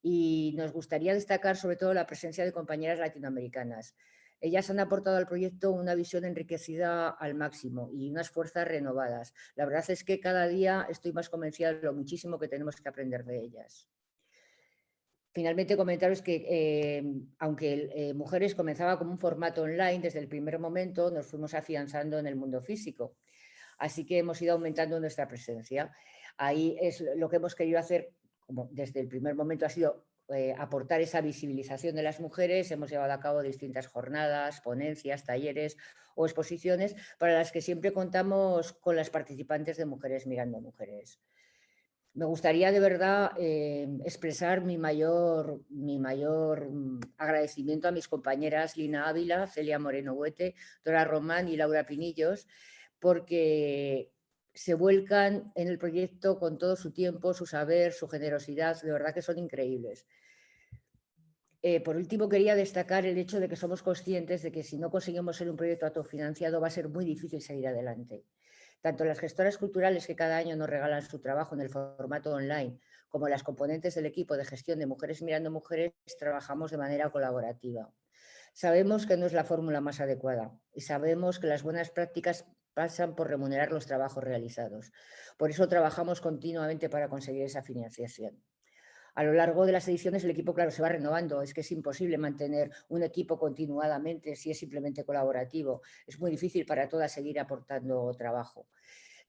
y nos gustaría destacar sobre todo la presencia de compañeras latinoamericanas. Ellas han aportado al proyecto una visión enriquecida al máximo y unas fuerzas renovadas. La verdad es que cada día estoy más convencida de lo muchísimo que tenemos que aprender de ellas. finalmente comentaros que aunque Mujeres comenzaba como un formato online, desde el primer momento nos fuimos afianzando en el mundo físico. Así que hemos ido aumentando nuestra presencia. Ahí es lo que hemos querido hacer, como desde el primer momento ha sido aportar esa visibilización de las mujeres. Hemos llevado a cabo distintas jornadas, ponencias, talleres o exposiciones para las que siempre contamos con las participantes de Mujeres Mirando Mujeres. Me gustaría de verdad expresar mi mayor agradecimiento a mis compañeras Lina Ávila, Celia Moreno Huete, Dora Román y Laura Pinillos, porque se vuelcan en el proyecto con todo su tiempo, su saber, su generosidad, de verdad que son increíbles. Por último, quería destacar el hecho de que somos conscientes de que si no conseguimos ser un proyecto autofinanciado va a ser muy difícil seguir adelante. Tanto las gestoras culturales que cada año nos regalan su trabajo en el formato online, como las componentes del equipo de gestión de Mujeres Mirando Mujeres, trabajamos de manera colaborativa. Sabemos que no es la fórmula más adecuada y sabemos que las buenas prácticas pasan por remunerar los trabajos realizados. Por eso trabajamos continuamente para conseguir esa financiación. A lo largo de las ediciones el equipo, claro, se va renovando. Es que es imposible mantener un equipo continuadamente si es simplemente colaborativo. Es muy difícil para todas seguir aportando trabajo.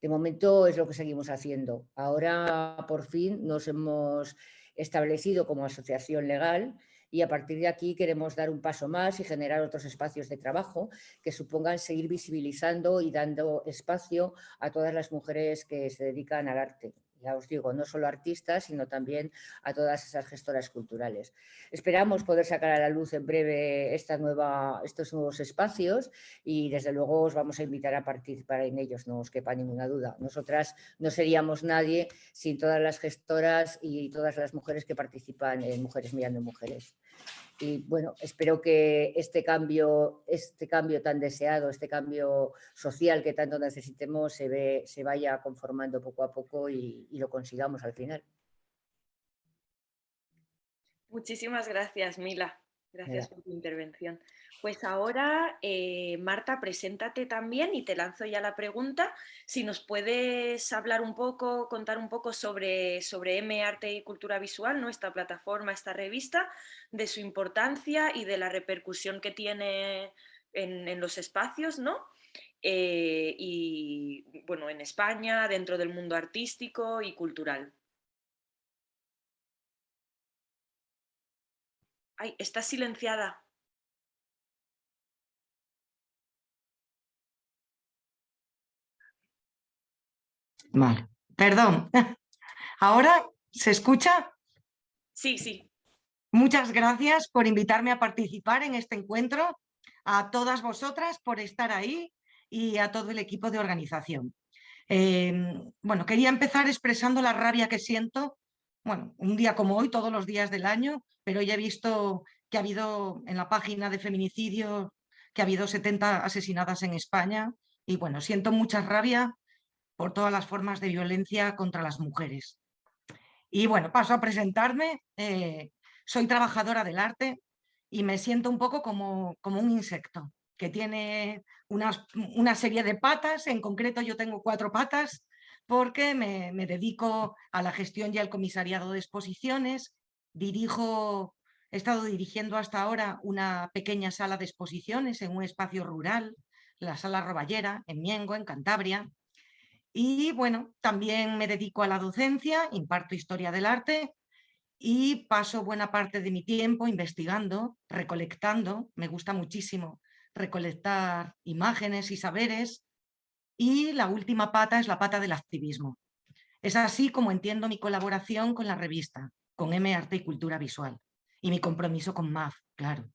De momento es lo que seguimos haciendo. Ahora, por fin, nos hemos establecido como asociación legal y a partir de aquí queremos dar un paso más y generar otros espacios de trabajo que supongan seguir visibilizando y dando espacio a todas las mujeres que se dedican al arte. Ya os digo, no solo artistas, sino también a todas esas gestoras culturales. Esperamos poder sacar a la luz en breve estos nuevos espacios y desde luego os vamos a invitar a participar en ellos, no os quepa ninguna duda. Nosotras no seríamos nadie sin todas las gestoras y todas las mujeres que participan en Mujeres Mirando Mujeres. Y bueno, espero que este cambio tan deseado, este cambio social que tanto necesitemos se vaya conformando poco a poco y lo consigamos al final. Muchísimas gracias, Mila. Gracias por tu intervención. Pues ahora, Marta, preséntate también y te lanzo ya la pregunta. Si nos puedes hablar un poco, contar un poco sobre M, Arte y Cultura Visual, ¿no? Esta plataforma, esta revista, de su importancia y de la repercusión que tiene en los espacios, ¿no? Y bueno, en España, dentro del mundo artístico y cultural. Ay, está silenciada. Vale, perdón. ¿Ahora se escucha? Sí, sí. Muchas gracias por invitarme a participar en este encuentro, a todas vosotras por estar ahí y a todo el equipo de organización. Bueno, quería empezar expresando la rabia que siento, bueno, un día como hoy, todos los días del año, pero ya he visto que ha habido en la página de feminicidio, que ha habido 70 asesinadas en España y bueno, siento mucha rabia por todas las formas de violencia contra las mujeres. Y bueno, paso a presentarme. Soy trabajadora del arte y me siento un poco como un insecto que tiene una serie de patas. En concreto yo tengo 4 patas porque me dedico a la gestión y al comisariado de exposiciones. He estado dirigiendo hasta ahora una pequeña sala de exposiciones en un espacio rural, la Sala Roballera, en Miengo, en Cantabria. Y bueno, también me dedico a la docencia, imparto historia del arte y paso buena parte de mi tiempo investigando, recolectando. Me gusta muchísimo recolectar imágenes y saberes. Y la última pata es la pata del activismo. Es así como entiendo mi colaboración con la revista, con M, Arte y Cultura Visual. Y mi compromiso con MAF, claro.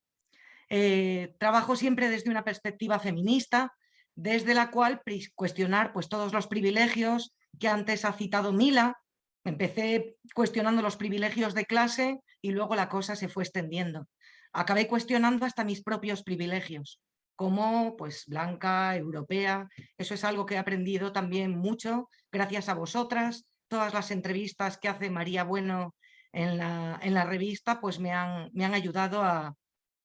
Trabajo siempre desde una perspectiva feminista, desde la cual cuestionar pues, todos los privilegios que antes ha citado Mila. Empecé cuestionando los privilegios de clase y luego la cosa se fue extendiendo. Acabé cuestionando hasta mis propios privilegios, como pues blanca, europea. Eso es algo que he aprendido también mucho gracias a vosotras. Todas las entrevistas que hace María Bueno en la revista pues me han ayudado a,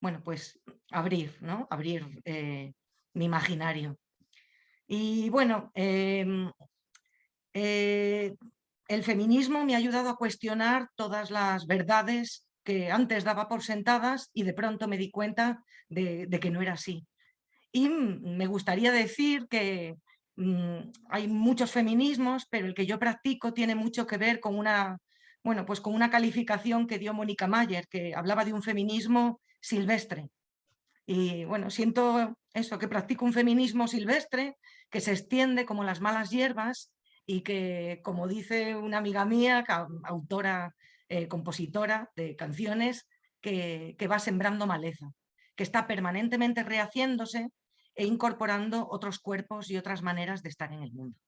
bueno, pues abrir, ¿no? Abrir mi imaginario. Y bueno, el feminismo me ha ayudado a cuestionar todas las verdades que antes daba por sentadas y de pronto me di cuenta de que no era así. Y me gustaría decir que hay muchos feminismos, pero el que yo practico tiene mucho que ver con bueno, pues con una calificación que dio Mónica Mayer, que hablaba de un feminismo silvestre. Y bueno, siento eso, que practico un feminismo silvestre que se extiende como las malas hierbas y que, como dice una amiga mía, autora, compositora de canciones, que va sembrando maleza, que está permanentemente rehaciéndose e incorporando otros cuerpos y otras maneras de estar en el mundo.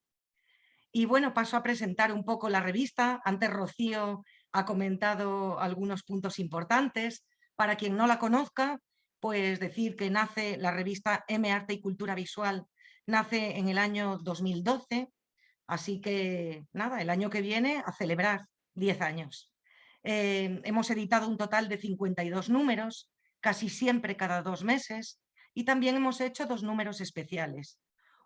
Y bueno, paso a presentar un poco la revista. Antes Rocío ha comentado algunos puntos importantes. Para quien no la conozca, pues decir que nace la revista M Arte y Cultura Visual, nace en el año 2012, así que nada, el año que viene a celebrar 10 años. Hemos editado un total de 52 números, casi siempre cada 2 meses, y también hemos hecho 2 números especiales.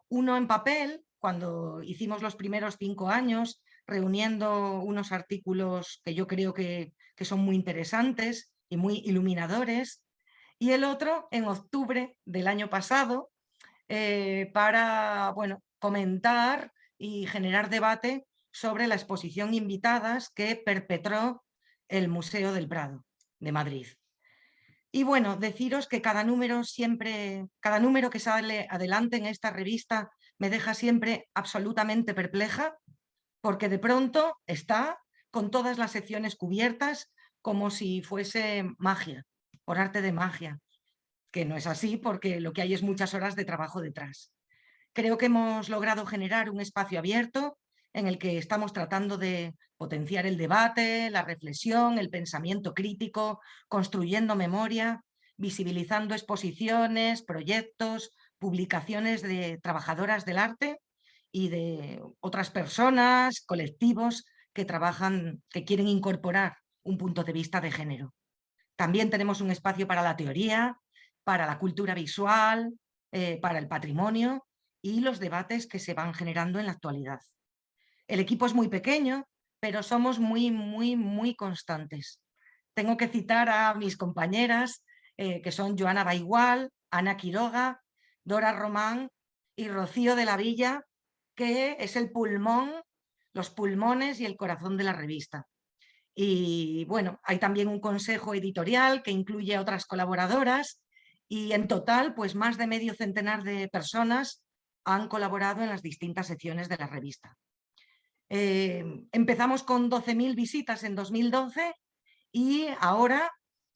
Uno en papel, cuando hicimos los primeros 5 años, reuniendo unos artículos que yo creo que son muy interesantes y muy iluminadores, y el otro en octubre del año pasado, para bueno, comentar y generar debate sobre la exposición Invitadas que perpetró el Museo del Prado de Madrid. Y bueno, deciros que cada número que sale adelante en esta revista me deja siempre absolutamente perpleja, porque de pronto está con todas las secciones cubiertas como si fuese magia, por arte de magia, que no es así porque lo que hay es muchas horas de trabajo detrás. Creo que hemos logrado generar un espacio abierto en el que estamos tratando de potenciar el debate, la reflexión, el pensamiento crítico, construyendo memoria, visibilizando exposiciones, proyectos, publicaciones de trabajadoras del arte y de otras personas, colectivos que trabajan, que quieren incorporar un punto de vista de género. También tenemos un espacio para la teoría, para la cultura visual, para el patrimonio y los debates que se van generando en la actualidad. El equipo es muy pequeño, pero somos muy constantes. Tengo que citar a mis compañeras, que son Joana Baigual, Ana Quiroga, Dora Román y Rocío de la Villa, que es el pulmón, los pulmones y el corazón de la revista. Y bueno, hay también un consejo editorial que incluye a otras colaboradoras y en total, pues más de medio centenar de personas han colaborado en las distintas secciones de la revista. Empezamos con 12.000 visitas en 2012 y ahora,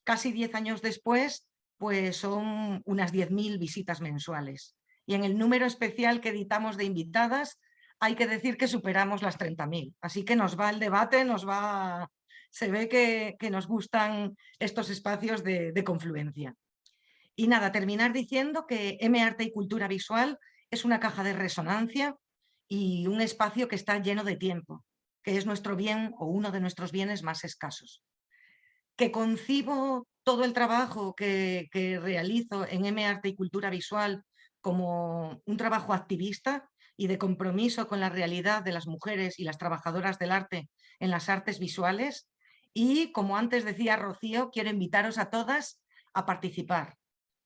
casi 10 años después, pues son unas 10.000 visitas mensuales. Y en el número especial que editamos de invitadas, hay que decir que superamos las 30.000. Así que nos va el debate, se ve que nos gustan estos espacios de confluencia. Y nada, terminar diciendo que M Arte y Cultura Visual es una caja de resonancia y un espacio que está lleno de tiempo, que es nuestro bien o uno de nuestros bienes más escasos. Que concibo todo el trabajo que realizo en M Arte y Cultura Visual como un trabajo activista y de compromiso con la realidad de las mujeres y las trabajadoras del arte en las artes visuales. Y como antes decía Rocío, quiero invitaros a todas a participar,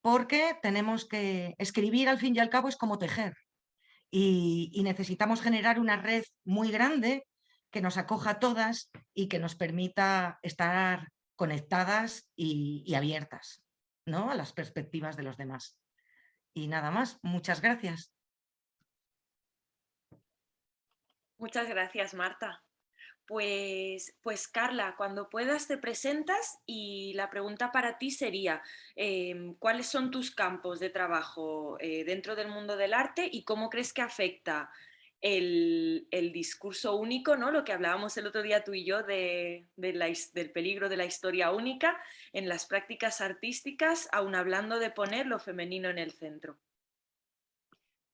porque tenemos que escribir, al fin y al cabo, es como tejer. Y necesitamos generar una red muy grande que nos acoja a todas y que nos permita estar conectadas y abiertas, ¿no?, a las perspectivas de los demás. Y nada más, muchas gracias. Muchas gracias, Marta. Pues Carla, cuando puedas te presentas y la pregunta para ti sería, ¿cuáles son tus campos de trabajo dentro del mundo del arte y cómo crees que afecta el discurso único, ¿no? Lo que hablábamos el otro día tú y yo del peligro de la historia única en las prácticas artísticas, aun hablando de poner lo femenino en el centro?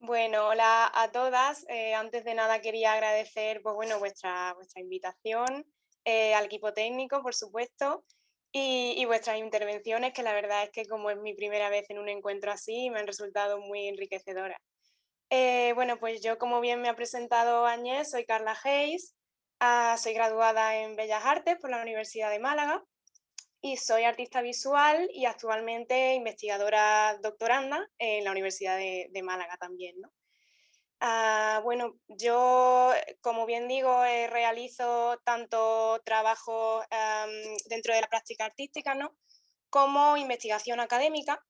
Bueno, hola a todas. Antes de nada quería agradecer pues, bueno, vuestra invitación, al equipo técnico, por supuesto, y vuestras intervenciones, que la verdad es que como es mi primera vez en un encuentro así, me han resultado muy enriquecedoras. Bueno, pues yo, como bien me ha presentado Agnès, soy Carla Hayes, soy graduada en Bellas Artes por la Universidad de Málaga y soy artista visual y actualmente investigadora doctoranda en la Universidad de Málaga también, ¿no? Bueno, yo, como bien digo, realizo tanto trabajo dentro de la práctica artística, ¿no? Como investigación académica.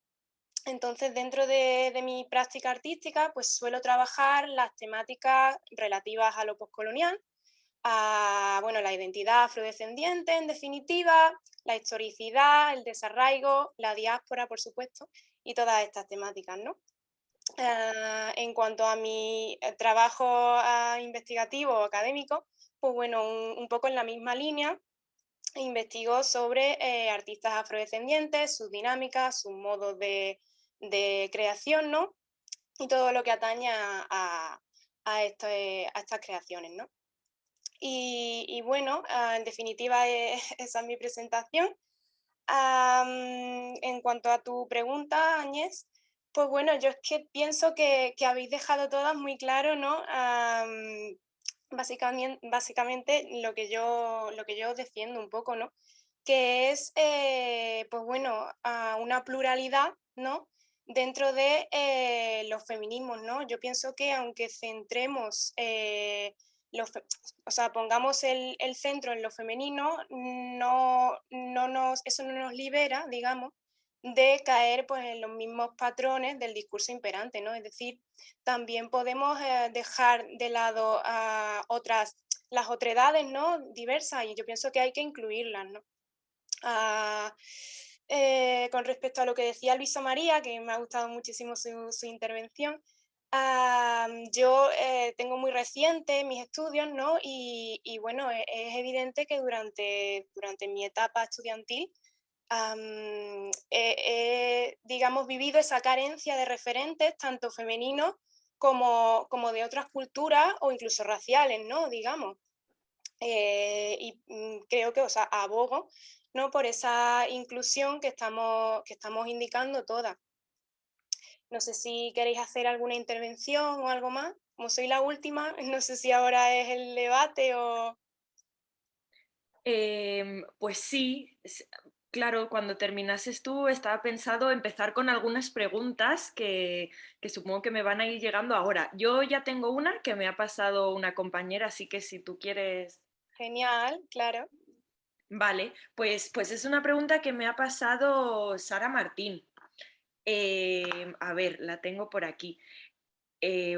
Entonces, dentro de mi práctica artística, pues suelo trabajar las temáticas relativas a lo poscolonial, a bueno, la identidad afrodescendiente, en definitiva, la historicidad, el desarraigo, la diáspora, por supuesto, y todas estas temáticas, ¿no? En cuanto a mi trabajo investigativo o académico, pues bueno, un poco en la misma línea, investigo sobre artistas afrodescendientes, sus dinámicas, sus modos de creación, ¿no? Y todo lo que atañe a estas creaciones, ¿no? Y bueno, en definitiva, esa es mi presentación. En cuanto a tu pregunta, Áñez, pues bueno, yo es que pienso que habéis dejado todas muy claro, ¿no? Básicamente lo que yo defiendo un poco, ¿no? Que es, pues bueno, una pluralidad, ¿no? Dentro de los feminismos, ¿no? Yo pienso que aunque centremos o sea, pongamos el centro en lo femenino, eso no nos libera, digamos, de caer pues, en los mismos patrones del discurso imperante, ¿no? Es decir, también podemos dejar de lado a las otredades, ¿no? Diversas, y yo pienso que hay que incluirlas, ¿no? Con respecto a lo que decía Luisa María, que me ha gustado muchísimo su intervención, yo tengo muy reciente mis estudios, ¿no? Y bueno, es evidente que durante mi etapa estudiantil digamos, vivido esa carencia de referentes, tanto femeninos como de otras culturas o incluso raciales, ¿no? Digamos. Creo que, o sea, abogo, ¿no? Por esa inclusión que estamos indicando todas. No sé si queréis hacer alguna intervención o algo más. Como soy la última, no sé si ahora es el debate o... Pues sí, claro, cuando terminases tú estaba pensado empezar con algunas preguntas que supongo que me van a ir llegando ahora. Yo ya tengo una que me ha pasado una compañera, así que si tú quieres... Genial, claro. Vale, pues es una pregunta que me ha pasado Sara Martín. A ver, la tengo por aquí.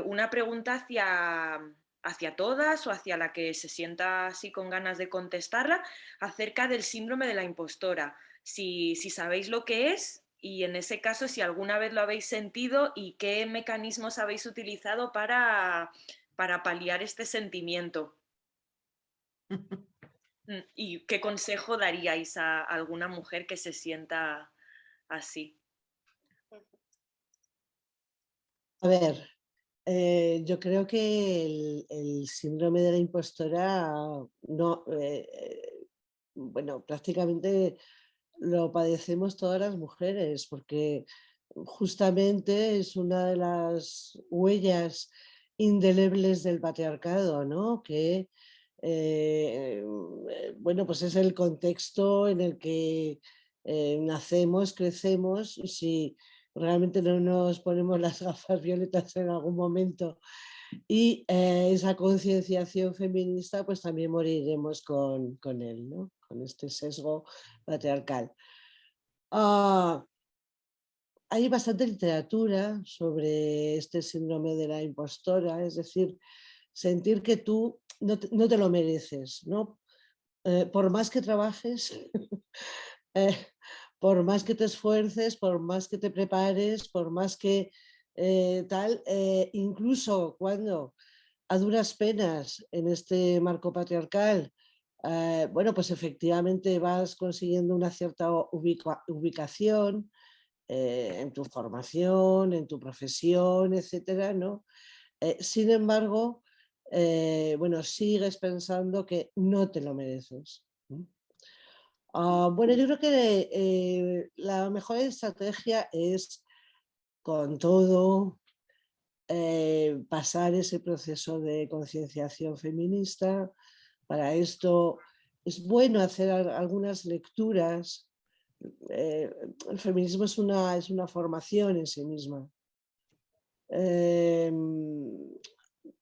Una pregunta hacia todas o hacia la que se sienta así con ganas de contestarla, acerca del síndrome de la impostora. Si sabéis lo que es y en ese caso si alguna vez lo habéis sentido y qué mecanismos habéis utilizado para paliar este sentimiento. ¿Y qué consejo daríais a alguna mujer que se sienta así? A ver, yo creo que el síndrome de la impostora no, bueno, prácticamente lo padecemos todas las mujeres porque justamente es una de las huellas indelebles del patriarcado, ¿no? Que, bueno, pues es el contexto en el que nacemos, crecemos y si realmente no nos ponemos las gafas violetas en algún momento y esa concienciación feminista, pues también moriremos con él, ¿no? Con este sesgo patriarcal. Hay bastante literatura sobre este síndrome de la impostora, es decir, sentir que tú no te lo mereces, ¿no? Por más que trabajes, eh, por más que te esfuerces, por más que te prepares, por más que tal, incluso cuando a duras penas en este marco patriarcal, bueno, pues efectivamente vas consiguiendo una cierta ubicación en tu formación, en tu profesión, etcétera, ¿no? Sin embargo, bueno, sigues pensando que no te lo mereces. Bueno, yo creo que la mejor estrategia es con todo pasar ese proceso de concienciación feminista. Para esto es bueno hacer algunas lecturas el feminismo es una formación en sí misma.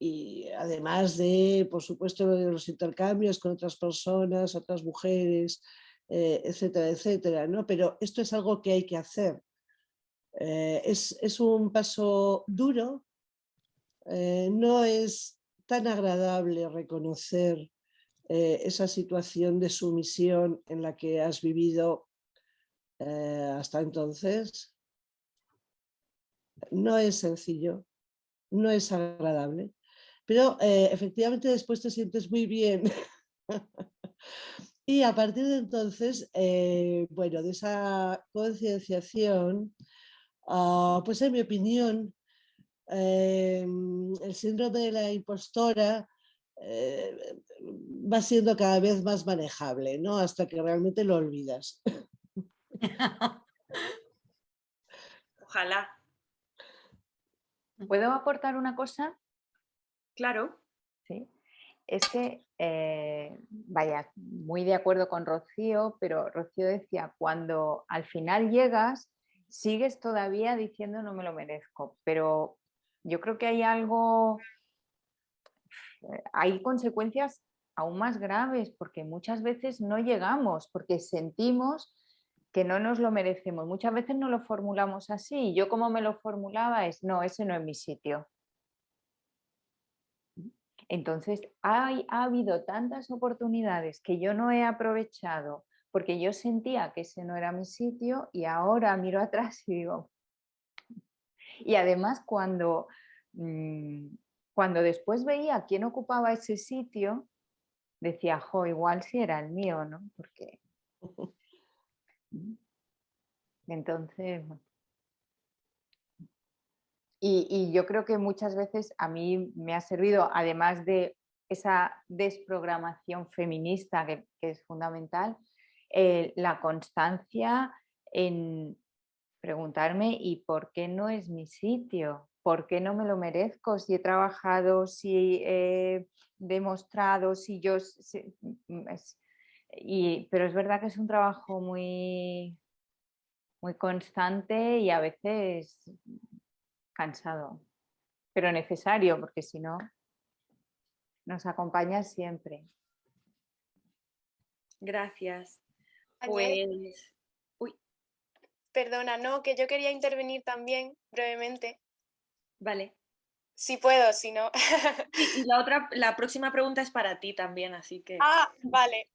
Y además de, por supuesto, los intercambios con otras personas, otras mujeres, etcétera, etcétera, ¿no? Pero esto es algo que hay que hacer. Es un paso duro, no es tan agradable reconocer esa situación de sumisión en la que has vivido hasta entonces. No es sencillo, no es agradable, pero efectivamente después te sientes muy bien. Y a partir de entonces, bueno, de esa concienciación, pues en mi opinión, el síndrome de la impostora va siendo cada vez más manejable, ¿no? Hasta que realmente lo olvidas. Ojalá. ¿Puedo aportar una cosa? Claro. Sí. Es que, vaya, muy de acuerdo con Rocío, pero Rocío decía, cuando al final llegas, sigues todavía diciendo no me lo merezco, pero yo creo que hay algo, hay consecuencias aún más graves, porque muchas veces no llegamos, porque sentimos que no nos lo merecemos. Muchas veces no lo formulamos así. Yo como me lo formulaba es, no, ese no es mi sitio. Entonces, ha habido tantas oportunidades que yo no he aprovechado porque yo sentía que ese no era mi sitio y ahora miro atrás y digo... Y además cuando después veía quién ocupaba ese sitio, decía, jo, igual si era el mío, ¿no? Porque... Entonces... Y yo creo que muchas veces a mí me ha servido, además de esa desprogramación feminista que es fundamental, la constancia en preguntarme ¿y por qué no es mi sitio? ¿Por qué no me lo merezco? Si he trabajado, si he demostrado, si yo... pero es verdad que es un trabajo muy, muy constante y a veces cansado, pero necesario, porque si no, nos acompaña siempre. Gracias. Añade- Pues, uy, Perdona, no, que yo quería intervenir también brevemente. vale. Si puedo, si no. Y la próxima pregunta es para ti también, así que... Ah, vale.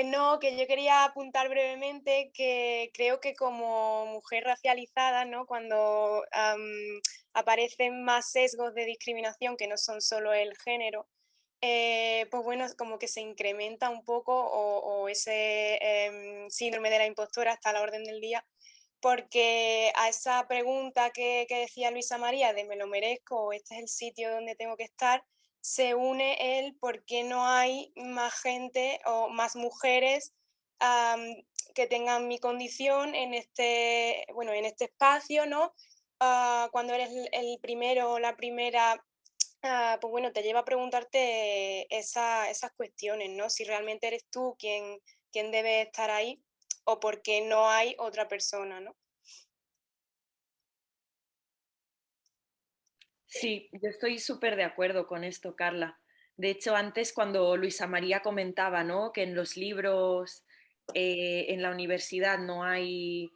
No, que yo quería apuntar brevemente que creo que como mujer racializada, ¿no? Cuando aparecen más sesgos de discriminación que no son solo el género, pues bueno, como que se incrementa un poco o ese síndrome de la impostora está a la orden del día, porque a esa pregunta que decía Luisa María de me lo merezco o este es el sitio donde tengo que estar, se une el por qué no hay más gente o más mujeres que tengan mi condición en este, bueno, en este espacio, ¿no? Cuando eres el primero o la primera, pues bueno, te lleva a preguntarte esas cuestiones, ¿no? Si realmente eres tú quien debe estar ahí o por qué no hay otra persona, ¿no? Sí, yo estoy súper de acuerdo con esto, Carla. De hecho, antes cuando Luisa María comentaba, ¿no? Que en los libros, en la universidad no hay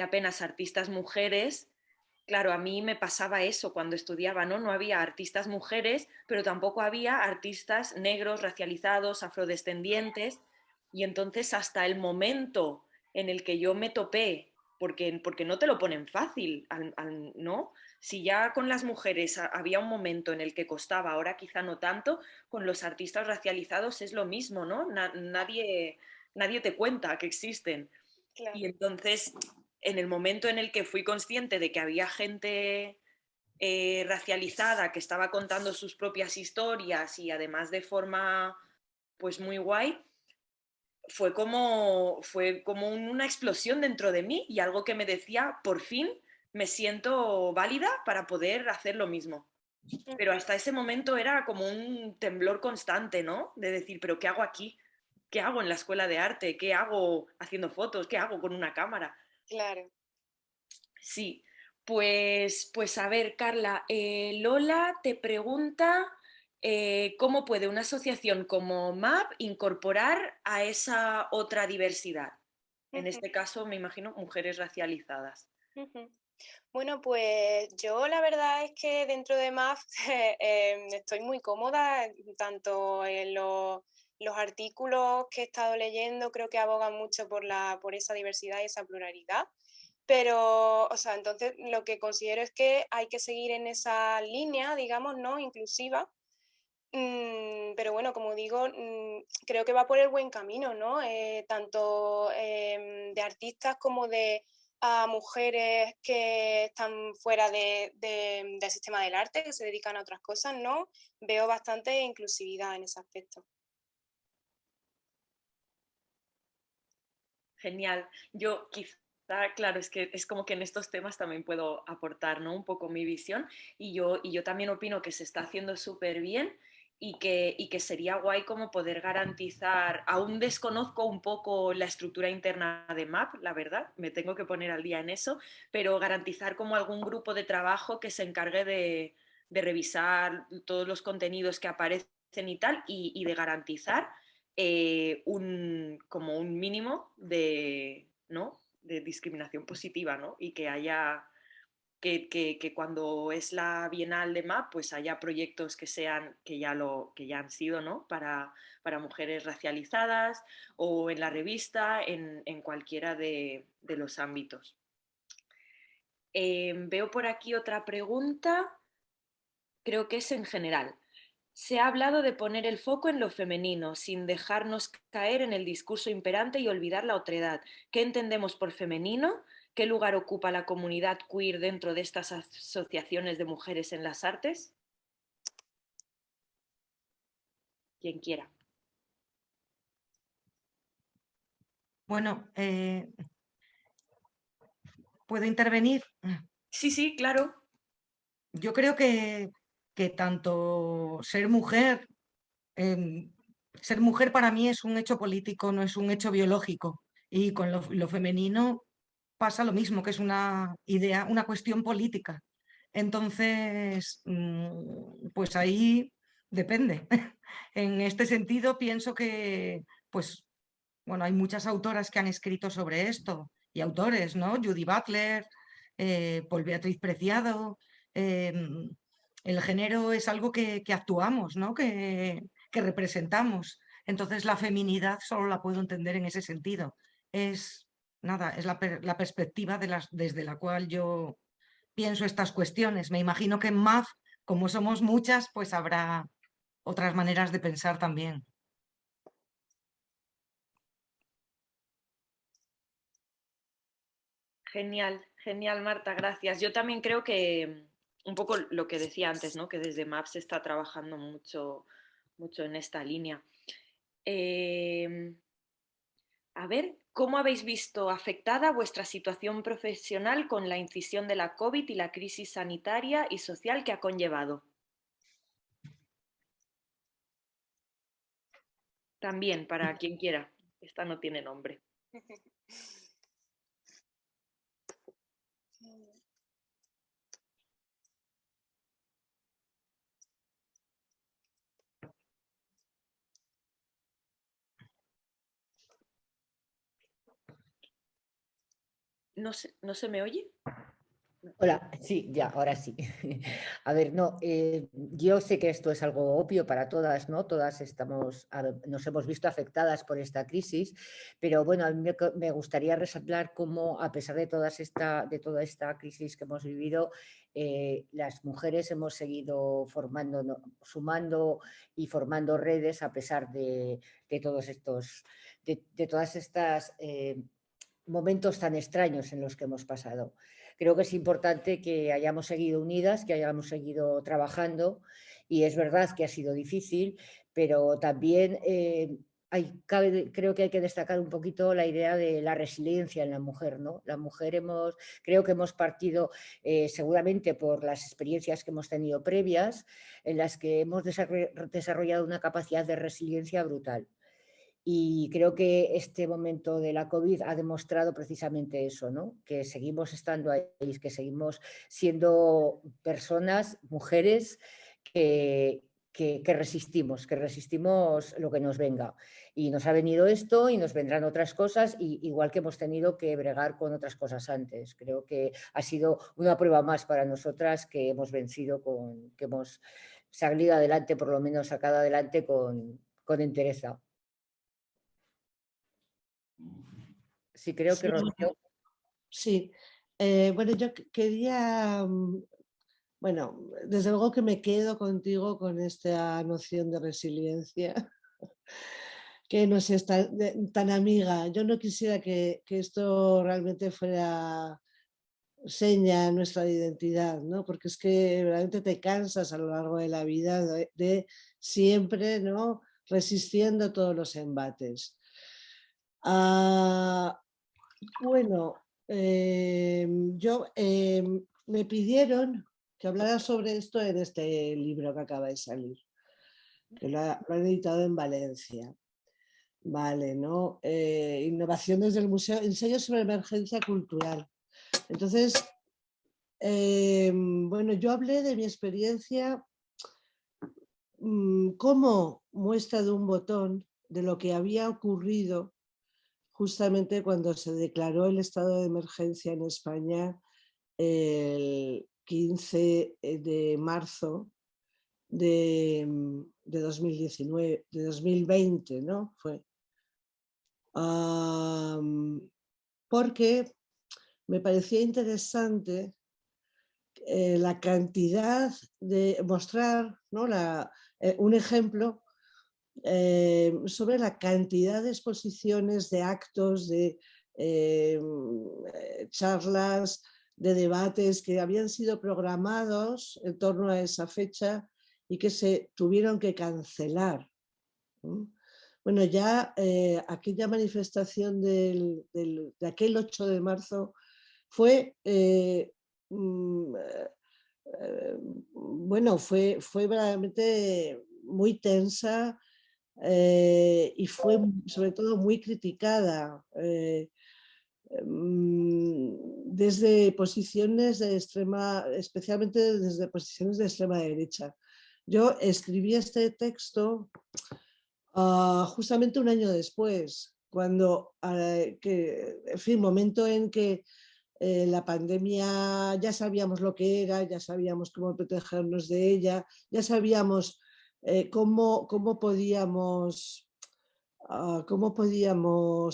apenas artistas mujeres, claro, a mí me pasaba eso cuando estudiaba, ¿no? No había artistas mujeres, pero tampoco había artistas negros, racializados, afrodescendientes, y entonces hasta el momento en el que yo me topé, porque no te lo ponen fácil, ¿no? Si ya con las mujeres había un momento en el que costaba, ahora quizá no tanto, con los artistas racializados es lo mismo, ¿no? Nadie te cuenta que existen. Claro. Y entonces, en el momento en el que fui consciente de que había gente racializada que estaba contando sus propias historias y además de forma pues muy guay, fue como una explosión dentro de mí y algo que me decía, por fin me siento válida para poder hacer lo mismo. Pero hasta ese momento era como un temblor constante, ¿no? De decir, ¿pero qué hago aquí? ¿qué hago en la escuela de arte? ¿Qué hago haciendo fotos? ¿Qué hago con una cámara? Claro. Sí, pues a ver, Carla, Lola te pregunta cómo puede una asociación como MAP incorporar a esa otra diversidad. En Ujú, este caso, me imagino, mujeres racializadas. ujú. Bueno, pues yo la verdad es que dentro de MAF estoy muy cómoda, tanto en los artículos que he estado leyendo, creo que abogan mucho por esa diversidad y esa pluralidad. Pero, o sea, entonces lo que considero es que hay que seguir en esa línea, digamos, ¿no? Inclusiva. Pero bueno, como digo, creo que va por el buen camino, ¿no? Tanto de artistas como de mujeres que están fuera del sistema del arte, que se dedican a otras cosas, ¿no? Veo bastante inclusividad en ese aspecto. Genial. Yo quizá, claro, es que es como que en estos temas también puedo aportar, ¿no? Un poco mi visión y yo también opino que se está haciendo súper bien y que sería guay como poder garantizar, aún desconozco un poco la estructura interna de MAP, la verdad, me tengo que poner al día en eso, pero garantizar como algún grupo de trabajo que se encargue de revisar todos los contenidos que aparecen y tal y de garantizar como un mínimo de, ¿no? de discriminación positiva, ¿no? Y que haya, que cuando es la Bienal de MAP, pues haya proyectos que sean, que ya han sido, ¿no? Para mujeres racializadas o en la revista, en cualquiera de los ámbitos. Veo por aquí otra pregunta, creo que es en general. Se ha hablado de poner el foco en lo femenino, sin dejarnos caer en el discurso imperante y olvidar la otredad. ¿Qué entendemos por femenino? ¿Qué lugar ocupa la comunidad queer dentro de estas asociaciones de mujeres en las artes? Quien quiera. Bueno, ¿puedo intervenir? Sí, sí, claro. Yo creo que tanto ser mujer para mí es un hecho político, no es un hecho biológico. Y con lo femenino pasa lo mismo, que es una idea, una cuestión política. Entonces, pues ahí depende. En este sentido, pienso que, pues, bueno, hay muchas autoras que han escrito sobre esto y autores, ¿no? Judy Butler, Paul Beatriz Preciado. em, el género es algo que actuamos, ¿no? Que representamos. Entonces, la feminidad solo la puedo entender en ese sentido. Es, nada, es la perspectiva desde la cual yo pienso estas cuestiones. Me imagino que en MAF, como somos muchas, pues habrá otras maneras de pensar también. Genial, genial, Marta, gracias. Yo también creo que un poco lo que decía antes, ¿no? Que desde MAP se está trabajando mucho, mucho en esta línea. Eh, A ver, ¿cómo habéis visto afectada vuestra situación profesional con la incisión de la COVID y la crisis sanitaria y social que ha conllevado? También, para quien quiera. Esta no tiene nombre. ¿No se me oye? Hola, sí, ya, ahora sí. A ver, no, yo sé que esto es algo obvio para todas, ¿no? Todas nos hemos visto afectadas por esta crisis, pero bueno, a mí me gustaría resaltar cómo, a pesar de de toda esta crisis que hemos vivido, las mujeres hemos seguido sumando y formando redes a pesar de todos estos, de todas estas momentos tan extraños en los que hemos pasado. Creo que es importante que hayamos seguido unidas, que hayamos seguido trabajando y es verdad que ha sido difícil, pero también creo que hay que destacar un poquito la idea de la resiliencia en la mujer, ¿no? La mujer creo que hemos partido seguramente por las experiencias que hemos tenido previas, en las que hemos desarrollado una capacidad de resiliencia brutal. Y creo que este momento de la COVID ha demostrado precisamente eso, ¿no? Que seguimos estando ahí, que seguimos siendo personas, mujeres, que resistimos lo que nos venga. Y nos ha venido esto y nos vendrán otras cosas, igual que hemos tenido que bregar con otras cosas antes. Creo que ha sido una prueba más para nosotras que hemos vencido, que hemos salido adelante, por lo menos sacado adelante con entereza. Sí, creo Sí, que Rocío. sí. Bueno, yo quería, bueno, desde luego que me quedo contigo con esta noción de resiliencia que nos es tan amiga. Yo no quisiera que esto realmente fuera seña nuestra identidad, ¿no? Porque es que realmente te cansas a lo largo de la vida de siempre, ¿no?, resistiendo todos los embates. Bueno, me pidieron que hablara sobre esto en este libro que acaba de salir, que lo han editado en Valencia. Vale, ¿no? Innovaciones del museo, ensayo sobre emergencia cultural. Entonces, bueno, yo hablé de mi experiencia como muestra de un botón de lo que había ocurrido justamente cuando se declaró el estado de emergencia en España el 15 de marzo de 2019, de 2020, ¿no? Fue. Porque me parecía interesante la cantidad de mostrar, ¿no?, un ejemplo sobre la cantidad de exposiciones, de actos, de charlas, de debates que habían sido programados en torno a esa fecha y que se tuvieron que cancelar. Bueno, ya aquella manifestación de aquel 8 de marzo fue, bueno, fue verdaderamente muy tensa y fue sobre todo muy criticada desde posiciones de especialmente desde posiciones de extrema derecha. Yo escribí este texto justamente un año después, cuando, en fin, momento en que la pandemia ya sabíamos lo que era, ya sabíamos cómo protegernos de ella, ya sabíamos cómo podíamos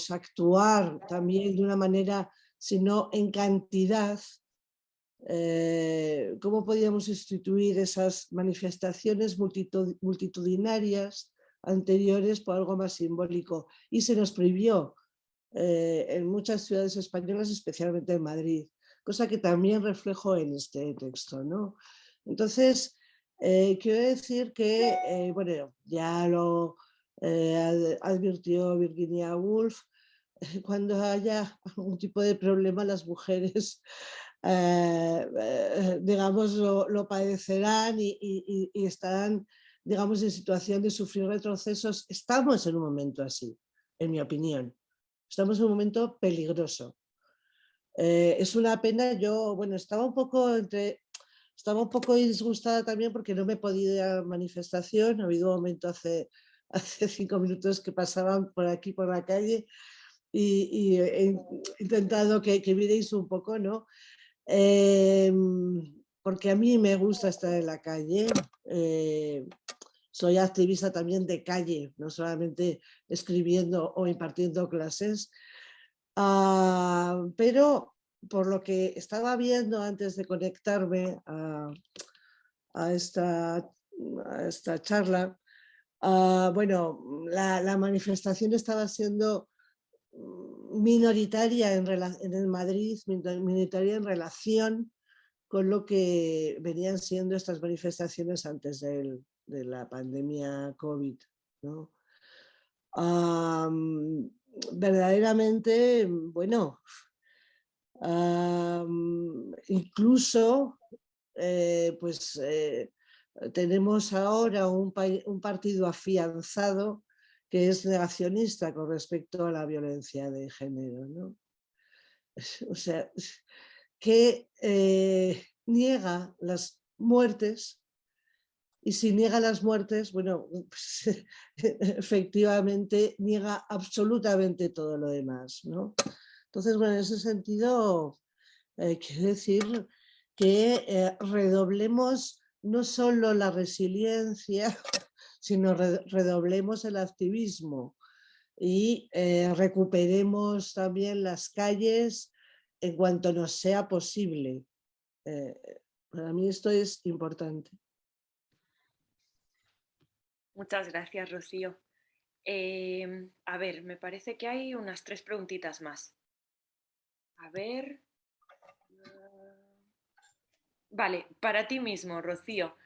actuar también de una manera, si no en cantidad, cómo podíamos instituir esas manifestaciones multitudinarias anteriores por algo más simbólico. Y se nos prohibió en muchas ciudades españolas, especialmente en Madrid, cosa que también reflejo en este texto, ¿no? Entonces, quiero decir que, bueno, ya lo advirtió Virginia Woolf, cuando haya algún tipo de problema las mujeres digamos lo padecerán y estarán, digamos, en situación de sufrir retrocesos. Estamos en un momento así, en mi opinión. Estamos en un momento peligroso. Es una pena, yo, bueno, estaba un poco disgustada también porque no me he podido ir a la manifestación. Ha habido un momento hace 5 minutos que pasaban por aquí, por la calle, y he intentado que vierais un poco, ¿no? Porque a mí me gusta estar en la calle. Soy activista también de calle, no solamente escribiendo o impartiendo clases. Pero por lo que estaba viendo antes de conectarme a esta charla, bueno, la manifestación estaba siendo minoritaria en el Madrid, minoritaria en relación con lo que venían siendo estas manifestaciones antes de la pandemia COVID, ¿no? Verdaderamente, bueno, incluso pues tenemos ahora un partido afianzado que es negacionista con respecto a la violencia de género, ¿no? O sea, que niega las muertes, y si niega las muertes, bueno, pues, efectivamente niega absolutamente todo lo demás, ¿no? Entonces, bueno, en ese sentido, quiero decir que redoblemos no solo la resiliencia, sino redoblemos el activismo y recuperemos también las calles en cuanto nos sea posible. Para mí esto es importante. Muchas gracias, Rocío. A ver, me parece que hay unas 3 preguntitas más. A ver. Vale, para ti mismo, Rocío,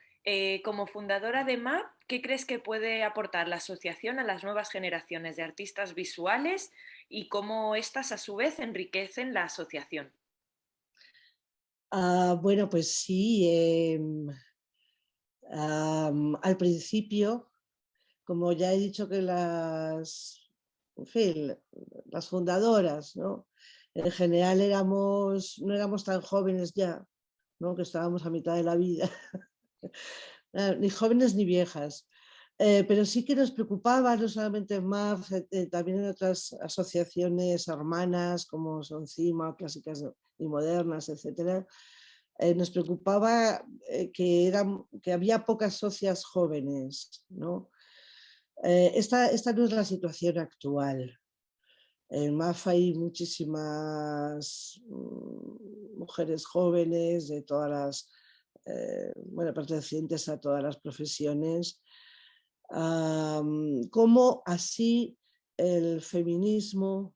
como fundadora de MAP, ¿qué crees que puede aportar la asociación a las nuevas generaciones de artistas visuales y cómo éstas a su vez enriquecen la asociación? Bueno, pues sí, al principio, como ya he dicho que en fin, las fundadoras, ¿no? En general no éramos tan jóvenes ya, ¿no? Que estábamos a mitad de la vida, ni jóvenes ni viejas. Pero sí que nos preocupaba, no solamente en MAF, también en otras asociaciones hermanas como son CIMA, Clásicas y Modernas, etcétera. Nos preocupaba que había pocas socias jóvenes, ¿no? Esta no es la situación actual. En MAF hay muchísimas mujeres jóvenes de todas las, bueno, pertenecientes a todas las profesiones. Cómo así el feminismo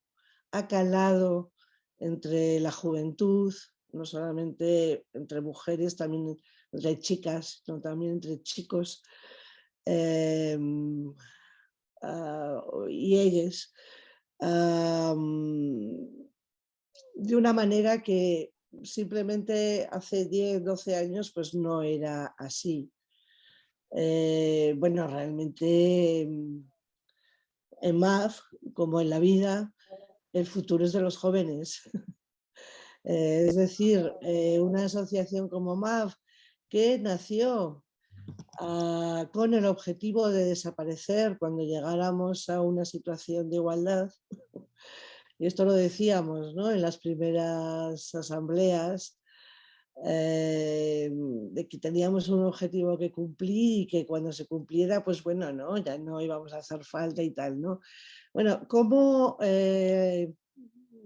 ha calado entre la juventud, no solamente entre mujeres, también entre chicas, sino también entre chicos y ellas, de una manera que simplemente hace 10, 12 años pues no era así. Bueno, realmente en MAF, como en la vida, el futuro es de los jóvenes. Es decir, una asociación como MAF que nació con el objetivo de desaparecer cuando llegáramos a una situación de igualdad, y esto lo decíamos, ¿no?, en las primeras asambleas, de que teníamos un objetivo que cumplir y que cuando se cumpliera, pues bueno, ¿no?, ya no íbamos a hacer falta y tal, ¿no? Bueno, como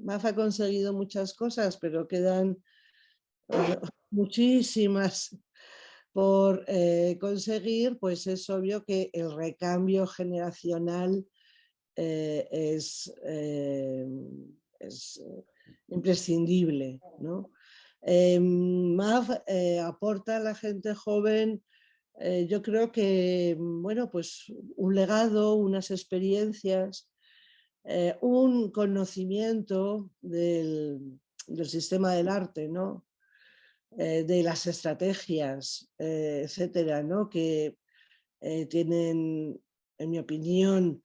MAF ha conseguido muchas cosas, pero quedan muchísimas por conseguir, pues es obvio que el recambio generacional es imprescindible, ¿no? MAF aporta a la gente joven, yo creo que, bueno, pues un legado, unas experiencias, un conocimiento del sistema del arte, ¿no? De las estrategias, etcétera, ¿no?, que tienen, en mi opinión,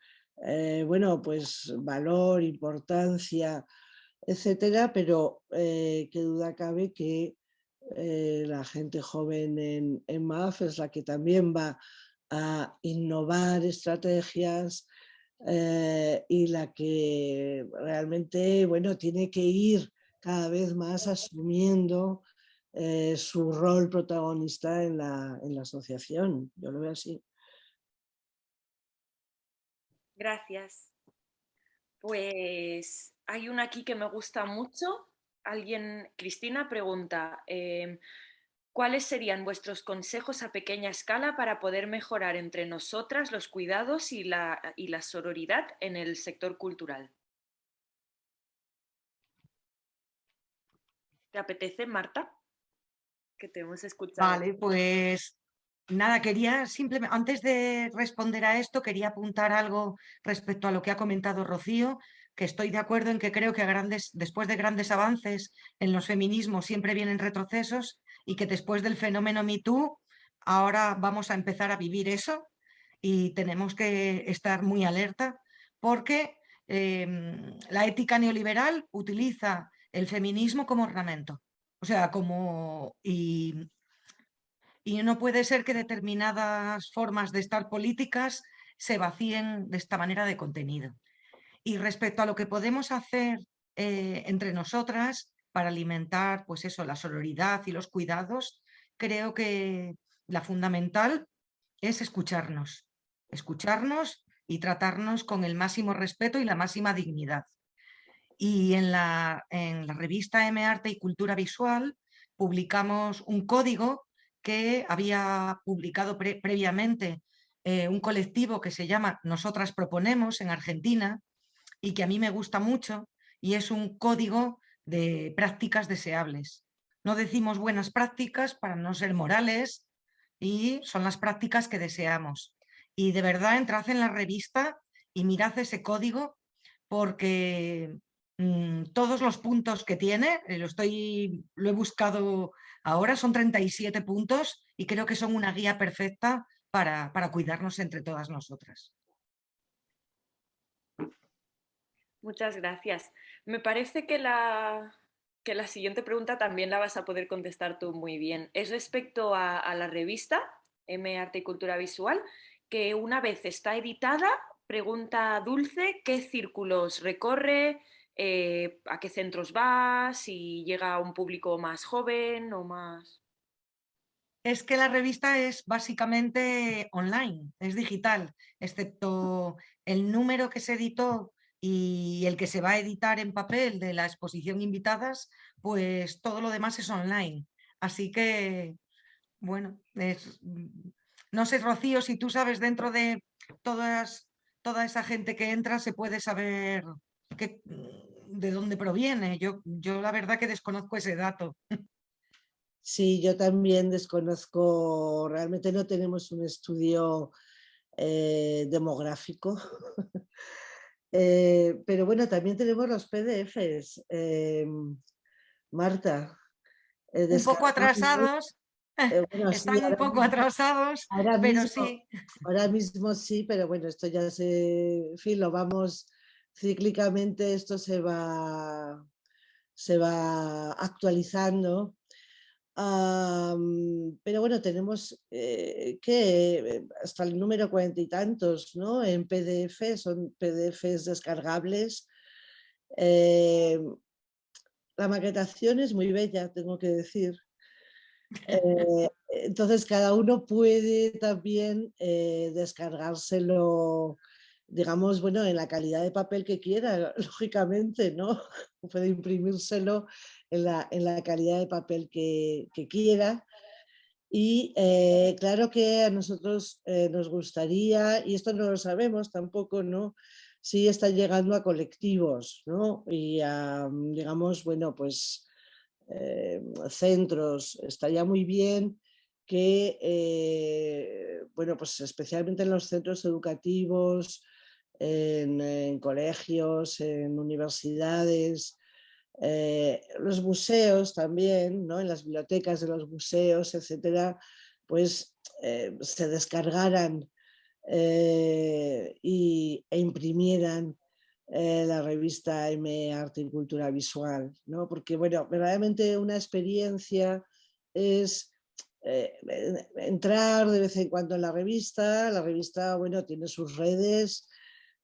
bueno, pues valor, importancia, etcétera, pero qué duda cabe que la gente joven en MAF es la que también va a innovar estrategias y la que realmente, bueno, tiene que ir cada vez más asumiendo su rol protagonista en la asociación. Yo lo veo así. Gracias. Pues hay una aquí que me gusta mucho. Cristina pregunta, ¿cuáles serían vuestros consejos a pequeña escala para poder mejorar entre nosotras los cuidados y la sororidad en el sector cultural? ¿Te apetece, Marta? Que te hemos escuchado. Vale, pues nada, quería simplemente, antes de responder a esto, quería apuntar algo respecto a lo que ha comentado Rocío, que estoy de acuerdo en que creo que después de grandes avances en los feminismos siempre vienen retrocesos y que después del fenómeno Me Too ahora vamos a empezar a vivir eso y tenemos que estar muy alerta porque la ética neoliberal utiliza el feminismo como ornamento. O sea, y no puede ser que determinadas formas de estar políticas se vacíen de esta manera de contenido. Y respecto a lo que podemos hacer entre nosotras para alimentar, pues eso, la sororidad y los cuidados, creo que la fundamental es escucharnos y tratarnos con el máximo respeto y la máxima dignidad. Y en la revista M Arte y Cultura Visual publicamos un código que había publicado previamente un colectivo que se llama Nosotras Proponemos en Argentina y que a mí me gusta mucho, y es un código de prácticas deseables. No decimos buenas prácticas para no ser morales, y son las prácticas que deseamos. Y de verdad entrad en la revista y mirad ese código porque todos los puntos que tiene, lo he buscado ahora, son 37 puntos y creo que son una guía perfecta para cuidarnos entre todas nosotras. Muchas gracias. Me parece que la siguiente pregunta también la vas a poder contestar tú muy bien. Es respecto a la revista M Arte y Cultura Visual, que una vez está editada, pregunta Dulce, ¿qué círculos recorre? ¿A qué centros va? ¿Si llega a un público más joven o más...? Es que la revista es básicamente online, es digital, excepto el número que se editó y el que se va a editar en papel de la exposición Invitadas, pues todo lo demás es online. Así que, bueno, no sé, Rocío, si tú sabes dentro de toda esa gente que entra, se puede saber de dónde proviene. Yo la verdad que desconozco ese dato. Sí, yo también desconozco, realmente no tenemos un estudio demográfico, pero bueno, también tenemos los PDFs, Marta. Un poco atrasados, bueno, sí, están un poco atrasados, pero sí. Ahora mismo sí, pero bueno, esto ya en fin, lo vamos cíclicamente, esto se va actualizando. Pero bueno, tenemos que hasta el número 40 y tantos, ¿no? En PDF, son PDFs descargables. La maquetación es muy bella, tengo que decir. Entonces cada uno puede también descargárselo, digamos, bueno, en la calidad de papel que quiera, lógicamente, ¿no? Puede imprimírselo en la calidad de papel que quiera. Y claro que a nosotros nos gustaría, y esto no lo sabemos tampoco, ¿no? Si está llegando a colectivos, ¿no? Y a, digamos, bueno, pues centros. Estaría muy bien que, bueno, pues especialmente en los centros educativos, en colegios, en universidades, los museos también, ¿no? En las bibliotecas de los museos, etcétera, pues se descargaran e imprimieran la revista M Arte y Cultura Visual, ¿no? Porque, bueno, verdaderamente una experiencia es entrar de vez en cuando en la revista, bueno, tiene sus redes,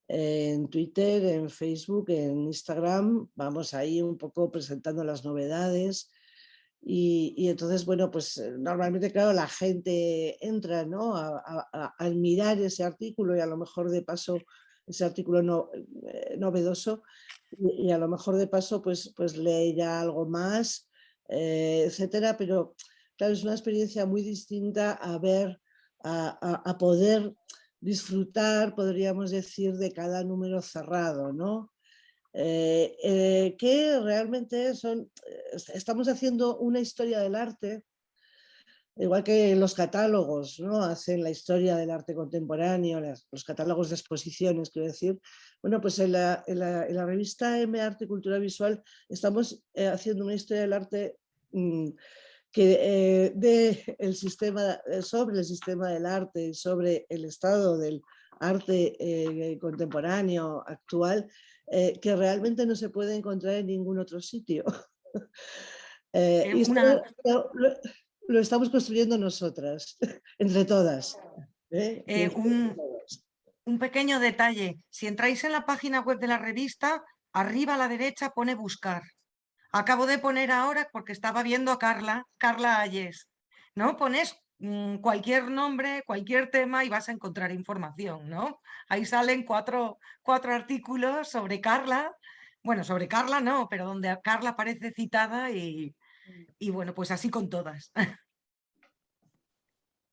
en Twitter, en Facebook, en Instagram, vamos ahí un poco presentando las novedades y entonces, bueno, pues normalmente, claro, la gente entra, ¿no? Al mirar ese artículo y a lo mejor de paso, ese artículo novedoso y a lo mejor de paso pues lee ya algo más, etcétera, pero claro, es una experiencia muy distinta a ver, a poder disfrutar, podríamos decir, de cada número cerrado, ¿no? Que realmente estamos haciendo una historia del arte, igual que los catálogos, ¿no? Hacen la historia del arte contemporáneo, los catálogos de exposiciones, quiero decir. Bueno, pues en la revista M Arte y Cultura Visual estamos haciendo una historia del arte que sobre el sistema del arte, sobre el estado del arte contemporáneo, actual, que realmente no se puede encontrar en ningún otro sitio. Y esto lo estamos construyendo nosotras, entre todas. Un pequeño detalle, si entráis en la página web de la revista, arriba a la derecha pone buscar. Acabo de poner ahora, porque estaba viendo a Carla Ayes, ¿no? Pones cualquier nombre, cualquier tema y vas a encontrar información, ¿no? Ahí salen cuatro artículos sobre Carla, bueno, sobre Carla no, pero donde Carla aparece citada y bueno, pues así con todas.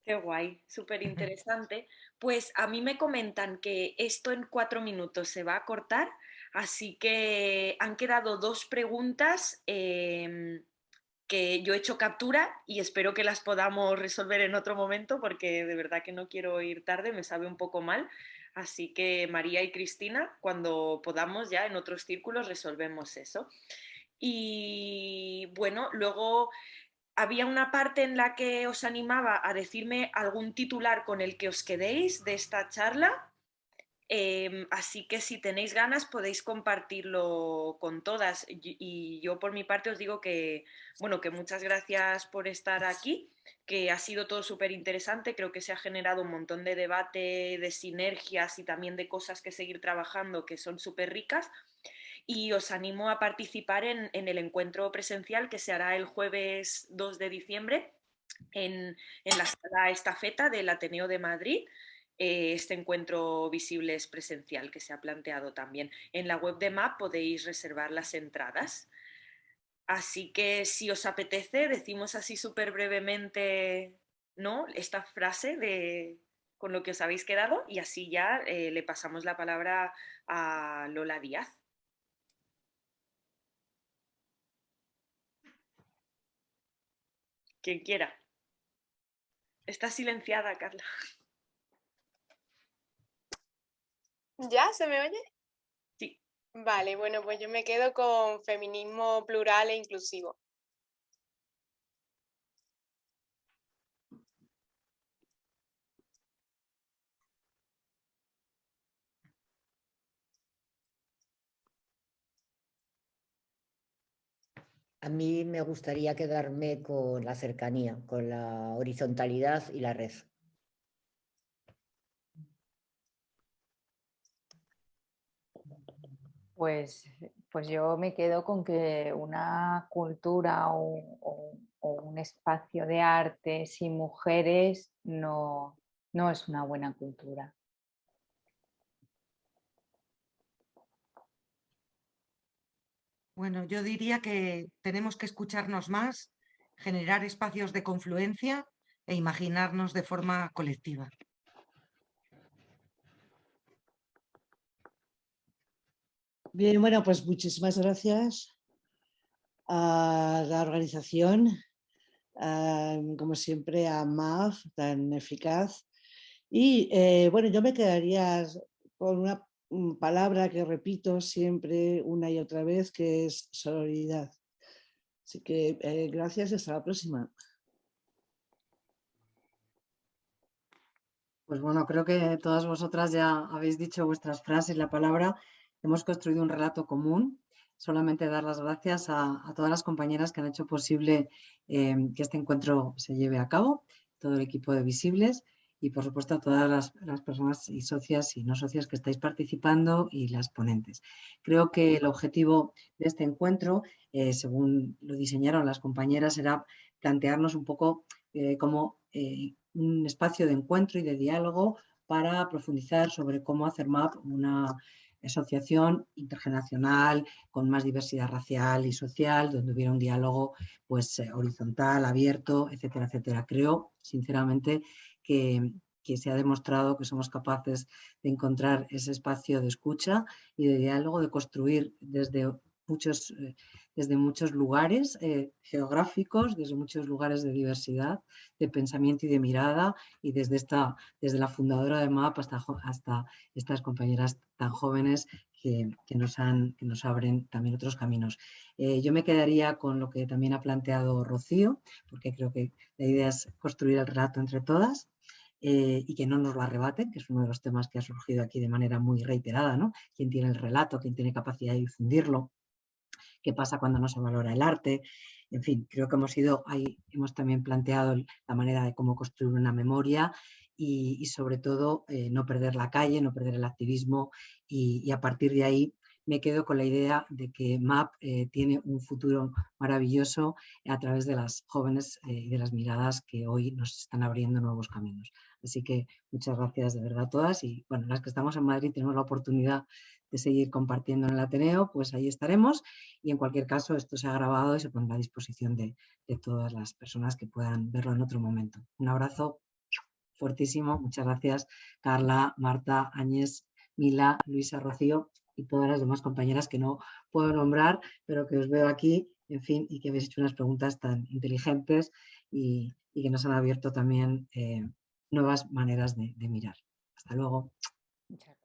Qué guay, súper interesante. Pues a mí me comentan que esto en 4 minutos se va a cortar, así que han quedado 2 preguntas que yo he hecho captura y espero que las podamos resolver en otro momento porque de verdad que no quiero ir tarde, me sabe un poco mal. Así que María y Cristina, cuando podamos ya en otros círculos resolvemos eso. Y bueno, luego había una parte en la que os animaba a decirme algún titular con el que os quedéis de esta charla. Así que si tenéis ganas podéis compartirlo con todas y yo por mi parte os digo que, bueno, que muchas gracias por estar aquí, que ha sido todo súper interesante, creo que se ha generado un montón de debate, de sinergias y también de cosas que seguir trabajando que son súper ricas y os animo a participar en el encuentro presencial que se hará el jueves 2 de diciembre en la sala Estafeta del Ateneo de Madrid. Este encuentro visible es presencial que se ha planteado también. En la web de MAP podéis reservar las entradas. Así que si os apetece, decimos así súper brevemente, ¿no?, esta frase con lo que os habéis quedado y así ya le pasamos la palabra a Lola Díaz. Quien quiera. Está silenciada, Carla. ¿Ya se me oye? Sí. Vale, bueno, pues yo me quedo con feminismo plural e inclusivo. A mí me gustaría quedarme con la cercanía, con la horizontalidad y la red. Pues yo me quedo con que una cultura o un espacio de arte sin mujeres no es una buena cultura. Bueno, yo diría que tenemos que escucharnos más, generar espacios de confluencia e imaginarnos de forma colectiva. Bien, bueno, pues muchísimas gracias a la organización, como siempre a MAF, tan eficaz. Y bueno, yo me quedaría con una palabra que repito siempre una y otra vez, que es sororidad. Así que gracias y hasta la próxima. Pues bueno, creo que todas vosotras ya habéis dicho vuestras frases, la palabra. Hemos construido un relato común. Solamente dar las gracias a todas las compañeras que han hecho posible que este encuentro se lleve a cabo, todo el equipo de Visibles y por supuesto a todas las personas y socias y no socias que estáis participando y las ponentes. Creo que el objetivo de este encuentro, según lo diseñaron las compañeras, era plantearnos un poco cómo un espacio de encuentro y de diálogo para profundizar sobre cómo hacer MAP una asociación intergeneracional con más diversidad racial y social, donde hubiera un diálogo pues, horizontal, abierto, etcétera, etcétera. Creo, sinceramente, que se ha demostrado que somos capaces de encontrar ese espacio de escucha y de diálogo, de construir desde muchos lugares geográficos, desde muchos lugares de diversidad, de pensamiento y de mirada, y desde la fundadora de MAP hasta estas compañeras tan jóvenes que nos abren también otros caminos. Yo me quedaría con lo que también ha planteado Rocío, porque creo que la idea es construir el relato entre todas y que no nos lo arrebaten, que es uno de los temas que ha surgido aquí de manera muy reiterada, ¿no? ¿Quién tiene el relato? ¿Quién tiene capacidad de difundirlo? ¿Qué pasa cuando no se valora el arte? En fin, creo que hemos también planteado la manera de cómo construir una memoria y sobre todo no perder la calle, no perder el activismo y a partir de ahí me quedo con la idea de que MAP tiene un futuro maravilloso a través de las jóvenes y de las miradas que hoy nos están abriendo nuevos caminos. Así que muchas gracias de verdad a todas y bueno, las que estamos en Madrid tenemos la oportunidad de seguir compartiendo en el Ateneo, pues ahí estaremos y en cualquier caso esto se ha grabado y se pondrá a disposición de todas las personas que puedan verlo en otro momento. Un abrazo fuertísimo, muchas gracias Carla, Marta, Áñez, Mila, Luisa, Rocío y todas las demás compañeras que no puedo nombrar, pero que os veo aquí, en fin, y que habéis hecho unas preguntas tan inteligentes y que nos han abierto también nuevas maneras de mirar. Hasta luego. Muchas gracias.